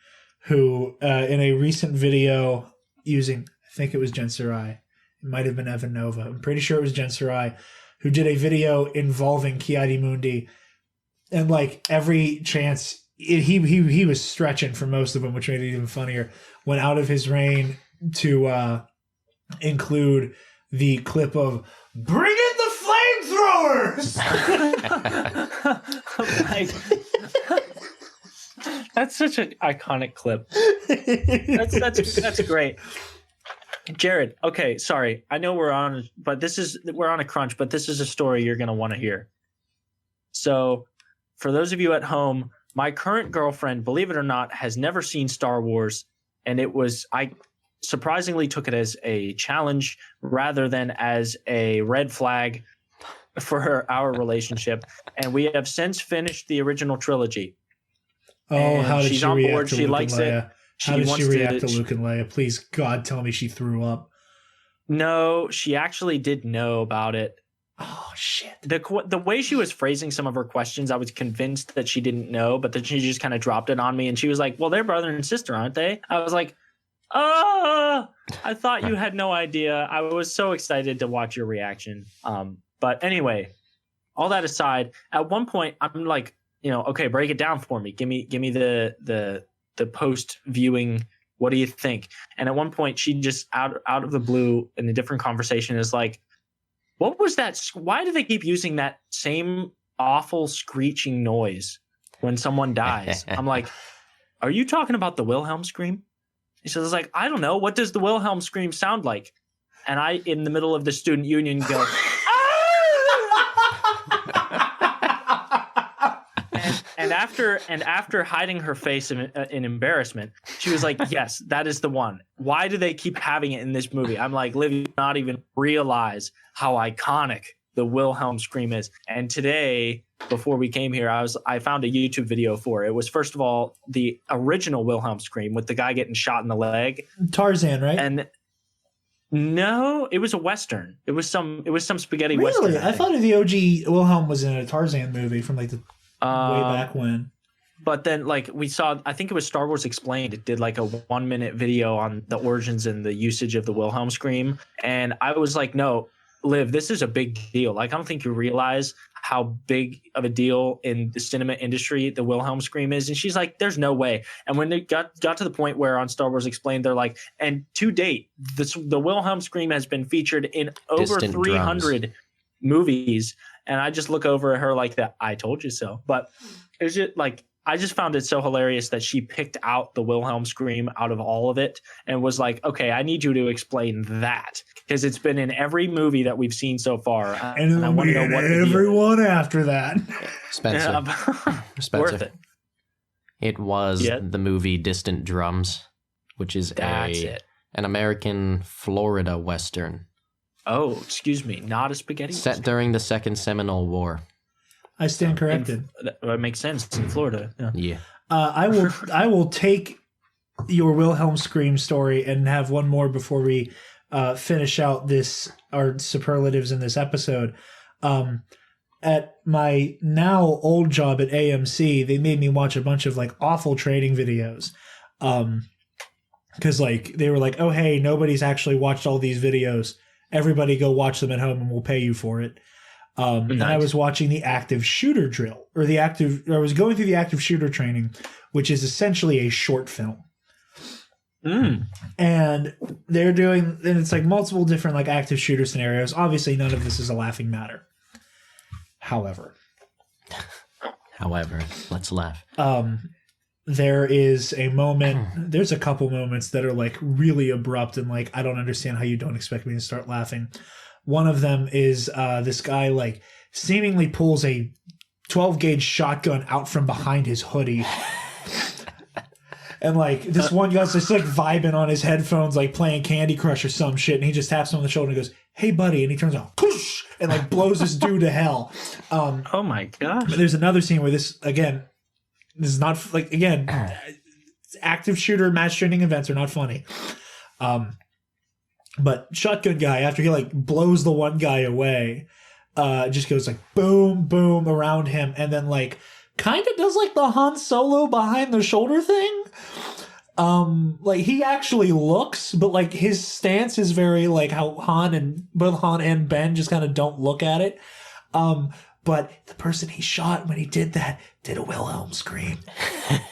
who in a recent video using, I think it was Jen Sarai, it might have been Evan Nova, I'm pretty sure it was Jen Sarai, who did a video involving Ki-Adi-Mundi, and like every chance he was stretching for most of them, which made it even funnier, went out of his reign to include the clip of "Bring in the flamethrowers." That's such an iconic clip. That's great. Jared, okay, sorry. I know we're on a crunch, but this is a story you're going to want to hear. So, for those of you at home, my current girlfriend, believe it or not, has never seen Star Wars, and I surprisingly took it as a challenge rather than as a red flag for our relationship. And we have since finished the original trilogy. Oh, and how did she's she on react board. to She Luke likes and Leia? it. How did she react to Luke and Leia? Please, God, tell me she threw up. No, she actually did know about it. Oh, shit. The way she was phrasing some of her questions, I was convinced that she didn't know, but then she just kind of dropped it on me, and she was like, well, they're brother and sister, aren't they? I was like, oh, I thought you had no idea. I was so excited to watch your reaction. But anyway, all that aside, at one point, I'm like, okay, break it down for me. Give me the post viewing. What do you think? And at one point, she just out of the blue in a different conversation is like, what was that? Why do they keep using that same awful screeching noise when someone dies? I'm like, are you talking about the Wilhelm scream? He says, like, I don't know. What does the Wilhelm scream sound like? And I, in the middle of the student union, go, and after hiding her face in embarrassment, she was like, yes, that is the one. Why do they keep having it in this movie? I'm like, Liv, you not even realize how iconic the Wilhelm scream is. And today, before we came here, I found a YouTube video for it. It was, first of all, the original Wilhelm scream with the guy getting shot in the leg. Tarzan, right? And no, it was a Western. It was some spaghetti really? Western. I thought the OG Wilhelm was in a Tarzan movie from like the way back when. But then, like, we saw, I think it was Star Wars Explained. It did like a 1-minute video on the origins and the usage of the Wilhelm scream. And I was like, no, Liv, this is a big deal. Like, I don't think you realize how big of a deal in the cinema industry the Wilhelm scream is. And she's like, there's no way. And when they got to the point where on Star Wars Explained, they're like, and to date, the Wilhelm scream has been featured in over 300 movies. and I just look over at her like that. I told you so. But it's just like I just found it so hilarious that she picked out the Wilhelm scream out of all of it and was like, "Okay, I need you to explain that because it's been in every movie that we've seen so far, and I want to know what everyone after that." Spencer. Spencer. Worth it. It was the movie Distant Drums, which is an American Florida Western. Oh, excuse me. Not a spaghetti set Western. During the Second Seminole War. I stand corrected. That makes sense. It's in Florida. Yeah. I will take your Wilhelm scream story and have one more before we finish out our superlatives in this episode. At my now old job at AMC, they made me watch a bunch of like awful training videos. Because like they were like, "Oh hey, nobody's actually watched all these videos. Everybody go watch them at home and we'll pay you for it." Nice. And I was watching the active shooter drill, I was going through the active shooter training, which is essentially a short film. And and it's like multiple different like active shooter scenarios. Obviously, none of this is a laughing matter. However, let's laugh. There is a moment, there's a couple moments that are like really abrupt and like, I don't understand how you don't expect me to start laughing. One of them is this guy like seemingly pulls a 12 gauge shotgun out from behind his hoodie. And like this one guy's just like vibing on his headphones, like playing Candy Crush or some shit. And he just taps him on the shoulder and goes, "Hey buddy." And he turns out, "Push," and like blows this dude to hell. Oh my gosh. But there's another scene where this is not like, again, active shooter match training events are not funny. But shotgun guy, after he like blows the one guy away, just goes like boom, boom around him. And then like kind of does like the Han Solo behind the shoulder thing. Like he actually looks, but like his stance is very like how both Han and Ben just kind of don't look at it. But the person he shot when he did that did a Wilhelm scream.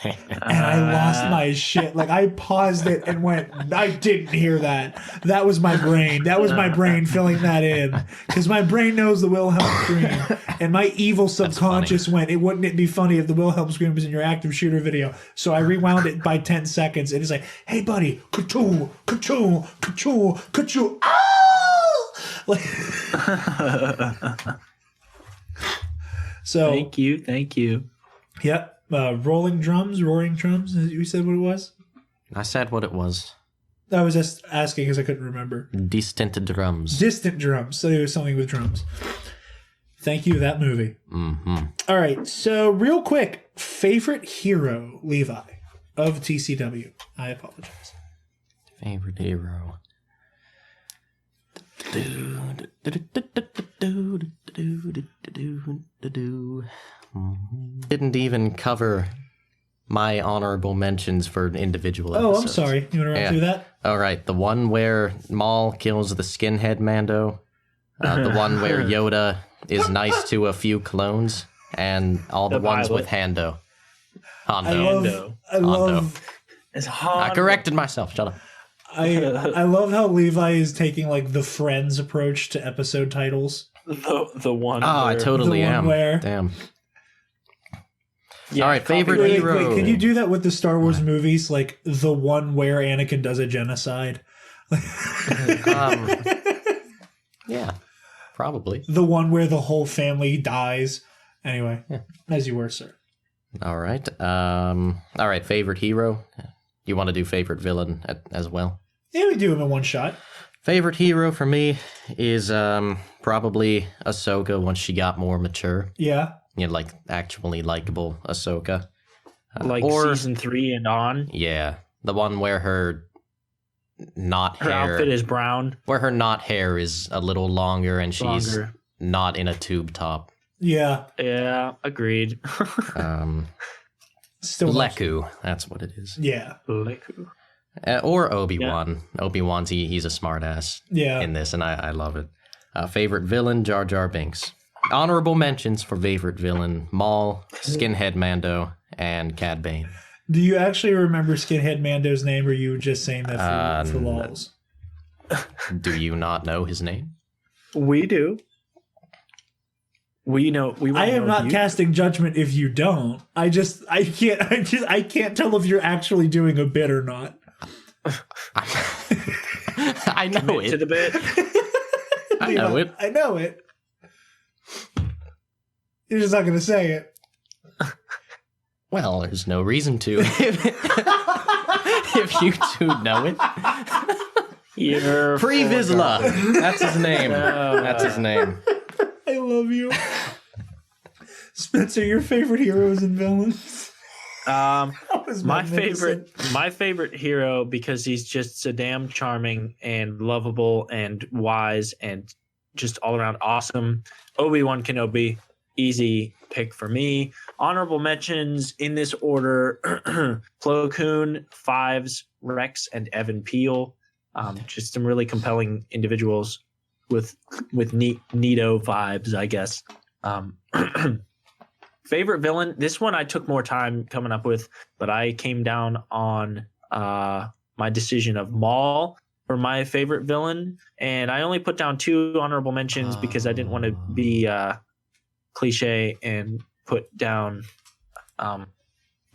And I lost my shit. Like I paused it and went, I didn't hear that. That was my brain. That was my brain filling that in. Because my brain knows the Wilhelm scream. And my evil subconscious went, wouldn't it be funny if the Wilhelm scream was in your active shooter video? So I rewound it by 10 seconds. And it's like, "Hey buddy, ka-choo, ka-choo, ka-choo, ka-choo, ah!" Like So thank you. Yep. Roaring drums. You said what it was? I said what it was. I was just asking because I couldn't remember. Distant drums. So it was something with drums. Thank you, that movie. Mm-hmm. All right. So real quick, favorite hero, Levi, of TCW. I apologize. Favorite hero. Didn't even cover my honorable mentions for individual episodes. Oh, I'm sorry. You want to run through that? All right. The one where Maul kills the skinhead Mando. The one where Yoda is nice to a few clones. And all the ones with Hondo. I love It's Hondo. I corrected myself. Shut up. I love how Levi is taking like the Friends approach to episode titles. The one. Oh, I totally am. Damn. Yeah, all right, favorite hero. Wait, could you do that with the Star Wars movies? Like the one where Anakin does a genocide? Yeah, probably. The one where the whole family dies. Anyway, as you were, sir. All right. All right, favorite hero. You want to do favorite villain as well? Yeah, we do them in one shot. Favorite hero for me is probably Ahsoka once she got more mature. Yeah. You know, like actually likable Ahsoka. Like season 3 and on. Yeah. The one where her her outfit is brown. Where her not hair is a little longer and she's not in a tube top. Yeah. Yeah, agreed. Still Leku, that's what it is. Yeah. Leku. Or Obi-Wan. Yeah. Obi-Wan's he's a smartass in this, and I love it. Favorite villain, Jar Jar Binks. Honorable mentions for favorite villain, Maul, Skinhead Mando, and Cad Bane. Do you actually remember Skinhead Mando's name, or are you just saying that for lols? Do you not know his name? We do. We I am not casting judgment if you don't. I can't tell if you're actually doing a bit or not. I know to it. the bit. I know it. I know it. You're just not going to say it. Well, there's no reason to. If you two know it. Pre Vizsla. That's his name. That's his name. I love you. Spencer, your favorite heroes and villains? My favorite hero, because he's just so damn charming and lovable and wise and just all around awesome. Obi-Wan Kenobi, easy pick for me. Honorable mentions in this order: Plo Koon, Fives, Rex, and Evan Peel. Just some really compelling individuals with neato vibes, I guess. Favorite villain. This one I took more time coming up with, but I came down on my decision of Maul for my favorite villain, and I only put down 2 honorable mentions because I didn't want to be cliche and put down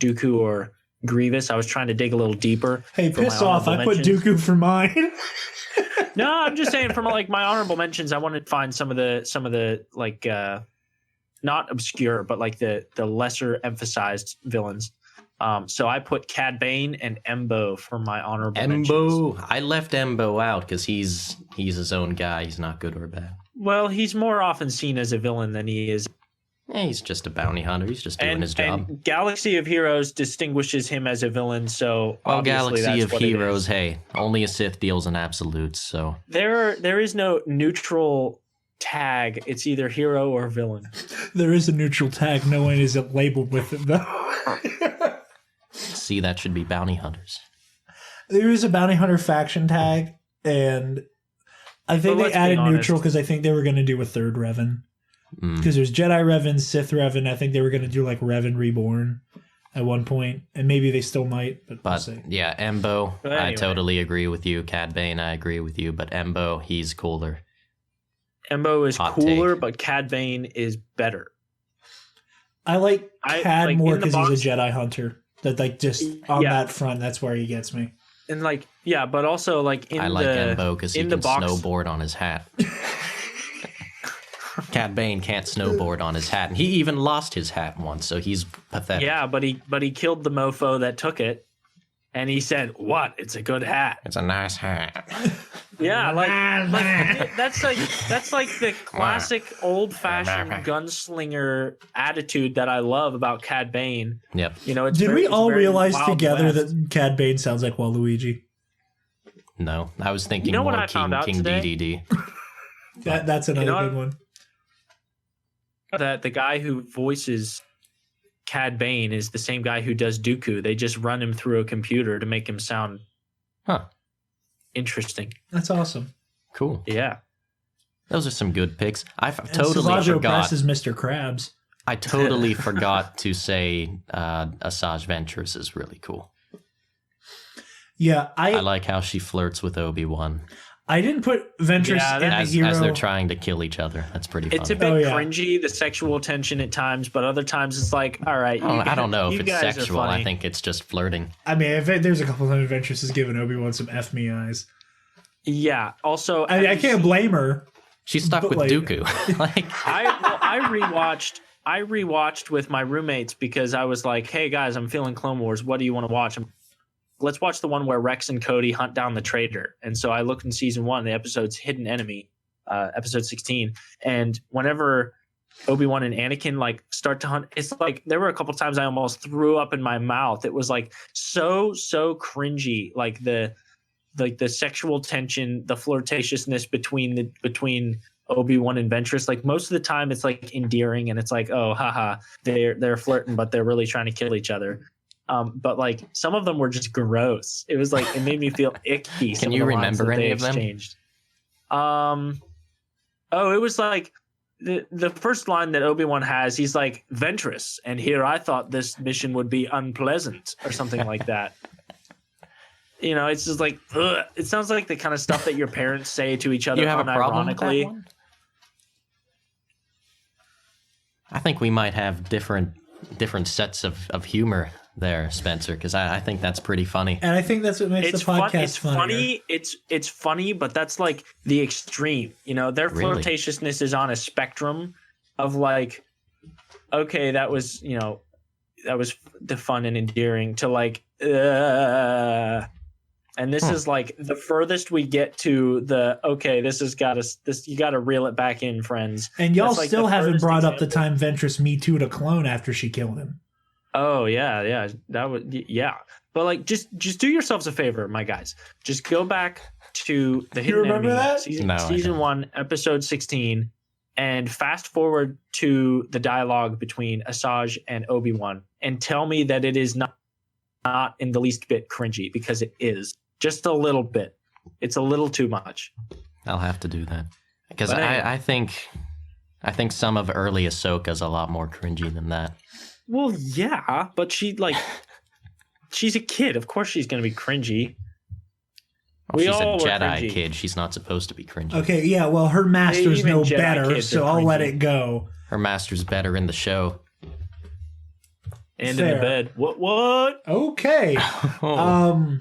Dooku or Grievous. I was trying to dig a little deeper. Hey, piss off! I put Dooku for mine. No, I'm just saying, from like my honorable mentions, I wanted to find some of the like not obscure, but like the lesser emphasized villains. So I put Cad Bane and Embo for my honorable mentions. I left Embo out because he's his own guy. He's not good or bad. Well, he's more often seen as a villain than he is. He's just a bounty hunter. He's just doing his job. And Galaxy of Heroes distinguishes him as a villain. So well, Galaxy of Heroes, hey, only a Sith deals in absolutes. So there is no neutral tag. It's either hero or villain. There is a neutral tag. No one is labeled with it though. See, that should be bounty hunters. There is a bounty hunter faction tag, and I think they added neutral because I think they were going to do a third Revan. Because there's Jedi Revan, Sith Revan. I think they were going to do like Revan Reborn at one point, and maybe they still might. But we'll see. Yeah, Embo, anyway. I totally agree with you. Cad Bane, I agree with you. But Embo, he's cooler. Embo is cooler, but Cad Bane is better. I like Cad more because he's a Jedi hunter. That like just on that front, that's where he gets me. And like but also like I like Embo because he can snowboard on his hat. Cad Bane can't snowboard on his hat, and he even lost his hat once, so he's pathetic. Yeah, but he killed the mofo that took it, and he said, "What? It's a good hat. It's a nice hat." Yeah, like that's like the classic old-fashioned gunslinger attitude that I love about Cad Bane. Yep. You know, did we all realize together that Cad Bane sounds like Waluigi? No, I was thinking more King DDD. That's another good one. That the guy who voices Cad Bane is the same guy who does Dooku. They just run him through a computer to make him sound interesting. That's awesome. Cool. Yeah. Those are some good picks. I totally forgot. Press is Mr. Krabs. I totally forgot to say Asajj Ventress is really cool. Yeah, I like how she flirts with Obi-Wan. I didn't put Ventress in the hero. As they're trying to kill each other. That's pretty funny. It's a bit cringy, the sexual tension at times, but other times it's like, all right. I don't know if it's sexual. I think it's just flirting. I mean, there's a couple of Ventress has given Obi-Wan some F me eyes. Yeah. Also, I can't blame her. She's stuck with Dooku. I rewatched with my roommates because I was like, hey guys, I'm feeling Clone Wars. What do you want to watch? Let's watch the one where Rex and Cody hunt down the traitor. And so I looked in season 1, the episode's Hidden Enemy, episode 16. And whenever Obi-Wan and Anakin like start to hunt, it's like there were a couple times I almost threw up in my mouth. It was like so cringy, like the sexual tension, the flirtatiousness between Obi-Wan and Ventress. Like most of the time it's like endearing and it's like, oh haha, they're flirting, but they're really trying to kill each other. But like some of them were just gross. It was like it made me feel icky. Can you remember any of them? It was like the first line that Obi-Wan has. He's like, Ventress, and here I thought this mission would be unpleasant, or something like that. You know, it's just like ugh. It sounds like the kind of stuff that your parents say to each other. You have a problem with that one? I think we might have different sets of humor there, Spencer, because I think that's pretty funny. And I think that's what makes the podcast funny. It's funny, but that's like the extreme. You know, their Really? flirtatiousness is on a spectrum of like, okay, that was the fun and endearing to like, and this is like the furthest we get to the okay. This has got us. This you got to reel it back in, friends. And y'all That's like still the haven't furthest brought up the example. time Ventress Me Too'd a clone after she killed him. Oh yeah, that would But like, just do yourselves a favor, my guys. Just go back to the Hidden remember Enemy that? season, No, I season don't. 1, episode 16, and fast forward to the dialogue between Asajj and Obi-Wan, and tell me that it is not in the least bit cringy, because it is. Just a little bit. It's a little too much. I'll have to do that because But anyway. I think some of early Ahsoka's a lot more cringy than that. Well, yeah, but she's a kid. Of course she's going to be cringy. Well, We she's a all were Jedi cringy. kid. She's not supposed to be cringy. Okay, yeah, well, her masters Even know Jedi better, kids so are I'll let cringy. it go. Her master's better in the show. And in Fair. the bed. What? Okay. Oh,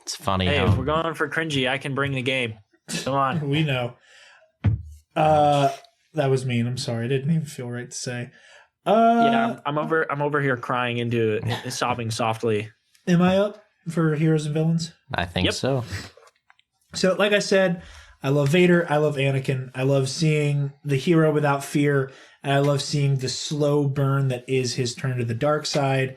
it's funny Hey, how if we're going for cringy, I can bring the game. Come on. We know. That was mean. I'm sorry. I didn't even feel right to say. Yeah, I'm over here crying into sobbing softly. Am I up for heroes and villains? I think Yep. so. So, like I said, I love Vader. I love Anakin. I love seeing the hero without fear, and I love seeing the slow burn that is his turn to the dark side.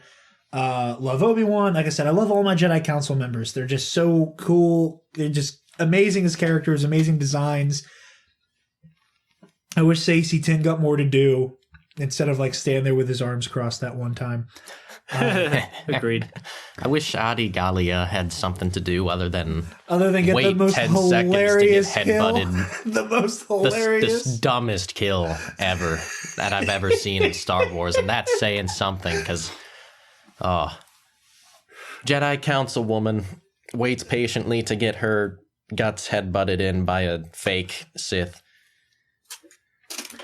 Love Obi-Wan. Like I said, I love all my Jedi Council members. They're just so cool. They're just amazing as characters, amazing designs. I wish Saci Tin got more to do instead of like stand there with his arms crossed that one time. Agreed. I wish Adi Gallia had something to do other than Get wait the most 10 seconds to get hilarious kill. headbutted. The most This hilarious. dumbest kill ever that I've ever seen in Star Wars, and that's saying something because, Jedi Councilwoman waits patiently to get her guts headbutted in by a fake Sith.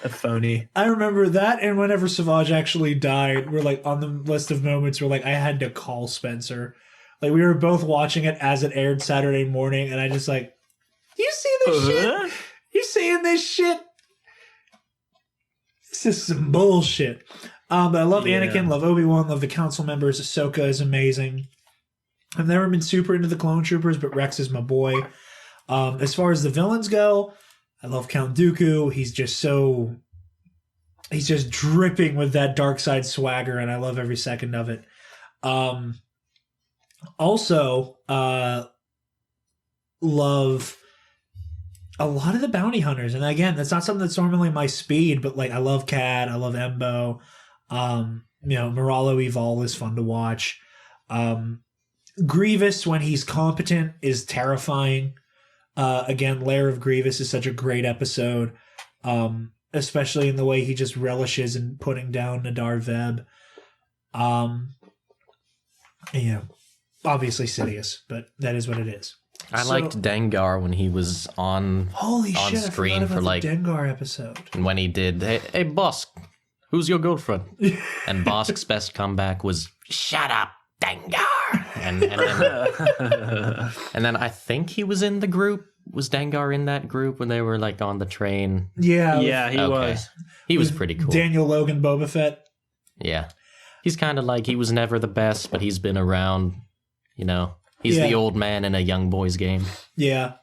A phony. I remember that, and whenever Savage actually died, we're like on the list of moments where like I had to call Spencer. Like we were both watching it as it aired Saturday morning, and I just like, you see this shit? You seeing this shit? This is some bullshit. But I love Yeah. Anakin, love Obi-Wan, love the council members. Ahsoka is amazing. I've never been super into the Clone Troopers, but Rex is my boy. As far as the villains go, I love Count Dooku. He's just dripping with that dark side swagger, and I love every second of it. Also, love a lot of the bounty hunters, and again, that's not something that's normally my speed, but like I love Cad, I love Embo. Moralo Evol is fun to watch. Grievous, when he's competent, is terrifying. Again, Lair of Grievous is such a great episode, especially in the way he just relishes in putting down Nadar Veb. Obviously Sidious, but that is what it is. I liked Dengar when he was on Holy on shit! screen I forgot for about like the Dengar episode. and when he did, hey Bosk, who's your girlfriend? And Bosk's best comeback was, shut up, Dengar. And then I think he was in the group. Was Dengar in that group when they were like on the train? Yeah, Yeah, he Okay. was. He was pretty cool. Daniel Logan Boba Fett. Yeah. He's kind of like, he was never the best, but he's been around, He's Yeah. the old man in a young boy's game. Yeah,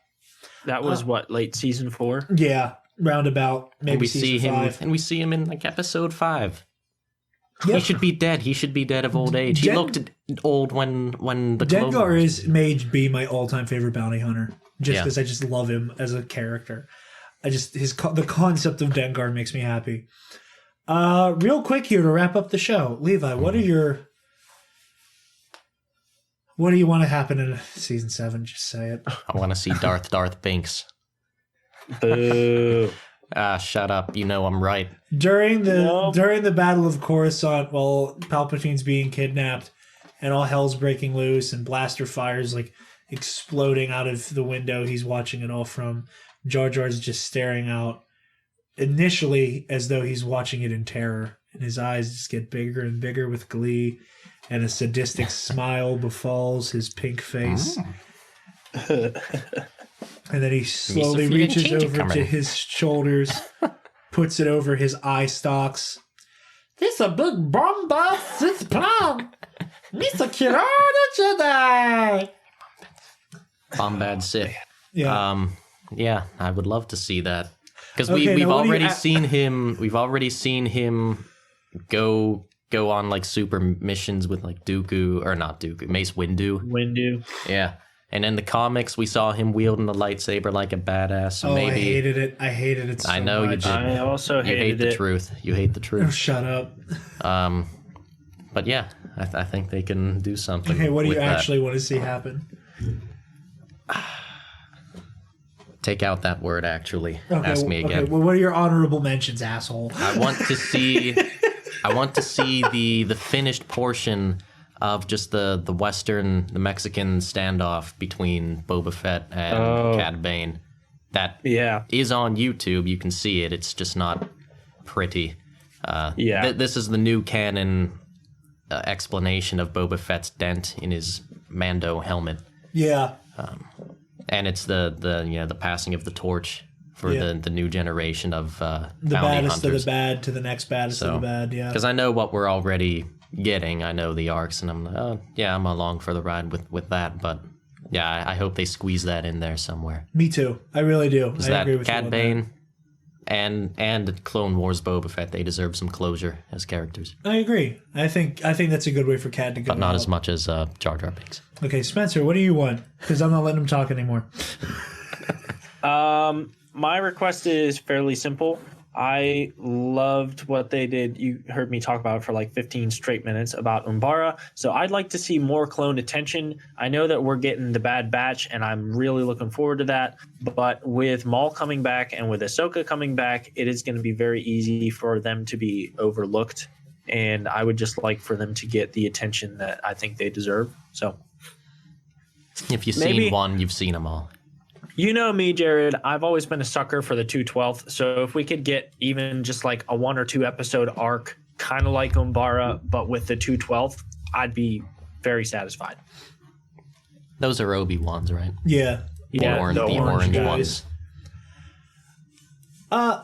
That was late season 4? yeah, roundabout maybe And we season see him 5. and we see him in like episode 5. Yep. He should be dead. He should be dead of old age. He looked old when the Clone Dengar Wars- may be my all-time favorite bounty hunter, just Yeah. because I just love him as a character. The concept of Dengar makes me happy. Real quick here to wrap up the show, Levi, what do you want to happen in season 7? Just say it. I want to see Darth Binks. Boo. Shut up. You know I'm right. During the Nope. Battle of Coruscant, while Palpatine's being kidnapped and all hell's breaking loose and blaster fires like exploding out of the window he's watching it all from, Jar Jar's just staring out initially as though he's watching it in terror, and his eyes just get bigger and bigger with glee, and a sadistic smile befalls his pink face. And then he slowly reaches over to his shoulders, puts it over his eye stalks. This a big bombastic plan. Mr. Kirana Jedi. Bombad Sith. Yeah. Yeah, I would love to see that. Because Okay, we've now what do you already seen him. We've already seen him go on like super missions with like Dooku, or not Dooku, Mace Windu. Yeah, and in the comics we saw him wielding the lightsaber like a badass. So maybe I hated it. I hated it so much. I know you did. I also You hate hated the it. truth. You hate the Oh, truth. shut up. But yeah, I think they can do something. Okay, what do you with that. actually want to see happen? Take out that word. Actually, Okay, ask me again. Okay, well, what are your honorable mentions, asshole? I want to see. I want to see the finished portion of just the Mexican standoff between Boba Fett and Cad Bane. That is on YouTube. You can see it. It's just not pretty. This is the new canon explanation of Boba Fett's dent in his Mando helmet. Yeah. And it's the passing of the torch for the new generation of The bounty baddest hunters. of the bad to the next baddest of the bad, yeah. Because I know what we're already getting. I know the arcs, and I'm like, I'm along for the ride with that. But yeah, I hope they squeeze that in there somewhere. Me too. I really do. Is I that agree with Cad you on Bane and Clone Wars Boba Fett? They deserve some closure as characters, that. I agree. I think that's a good way for Cad to go. but not out. as much as Jar Jar Binks. Okay, Spencer, what do you want? Because I'm not letting him talk anymore. My request is fairly simple. I loved what they did. You heard me talk about it for like 15 straight minutes about Umbara. So I'd like to see more clone attention. I know that we're getting the Bad Batch, and I'm really looking forward to that. But with Maul coming back and with Ahsoka coming back, it is going to be very easy for them to be overlooked. And I would just like for them to get the attention that I think they deserve. So If you've Maybe- seen one, you've seen them all. you know me, Jared. I've always been a sucker for the 212th. So if we could get even just like a 1 or 2 episode arc, kind of like Umbara, but with the 212th, I'd be very satisfied. Those are Obi-Wans, right? Yeah. Yeah, the orange ones.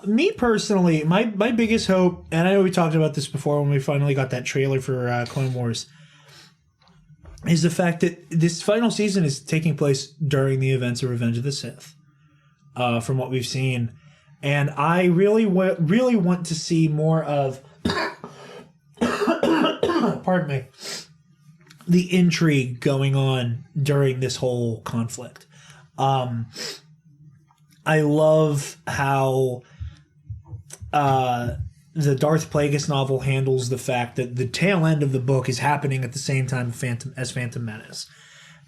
Me personally, my biggest hope, and I know we talked about this before when we finally got that trailer for Clone Wars, is the fact that this final season is taking place during the events of Revenge of the Sith, from what we've seen. And I really want to see more of, pardon me, the intrigue going on during this whole conflict. I love how the Darth Plagueis novel handles the fact that the tail end of the book is happening at the same time as Phantom Menace.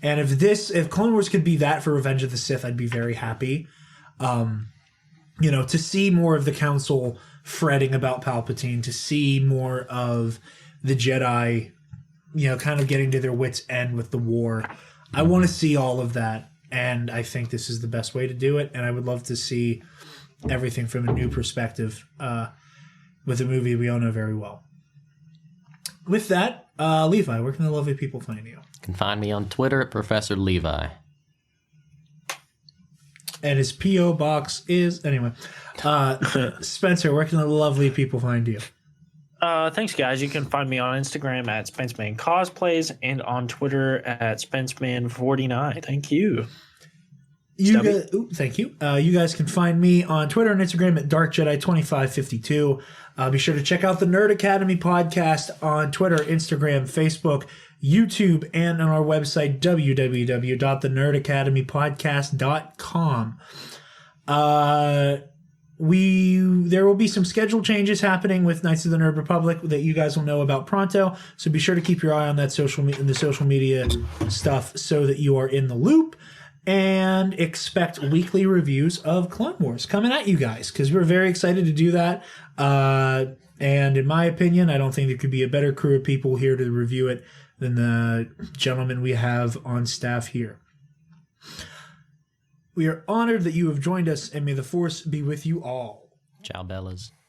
And if Clone Wars could be that for Revenge of the Sith, I'd be very happy. To see more of the Council fretting about Palpatine, to see more of the Jedi, kind of getting to their wits' end with the war. I want to see all of that, and I think this is the best way to do it. And I would love to see everything from a new perspective with a movie we all know very well. With that, Levi, where can the lovely people find you? You can find me on Twitter at Professor Levi. And his P.O. box is... Anyway. Spencer, where can the lovely people find you? Thanks, guys. You can find me on Instagram at SpenceMan Cosplays and on Twitter at SpenceMan49. Thank you. Thank you. You guys can find me on Twitter and Instagram at DarkJedi2552. Be sure to check out the Nerd Academy podcast on Twitter, Instagram, Facebook, YouTube, and on our website, www.thenerdacademypodcast.com. There will be some schedule changes happening with Knights of the Nerd Republic that you guys will know about pronto. So be sure to keep your eye on that social media stuff so that you are in the loop. And expect weekly reviews of Clone Wars coming at you guys, because we're very excited to do that. And in my opinion, I don't think there could be a better crew of people here to review it than the gentlemen we have on staff here. We are honored that you have joined us, and may the Force be with you all. Ciao, Bellas.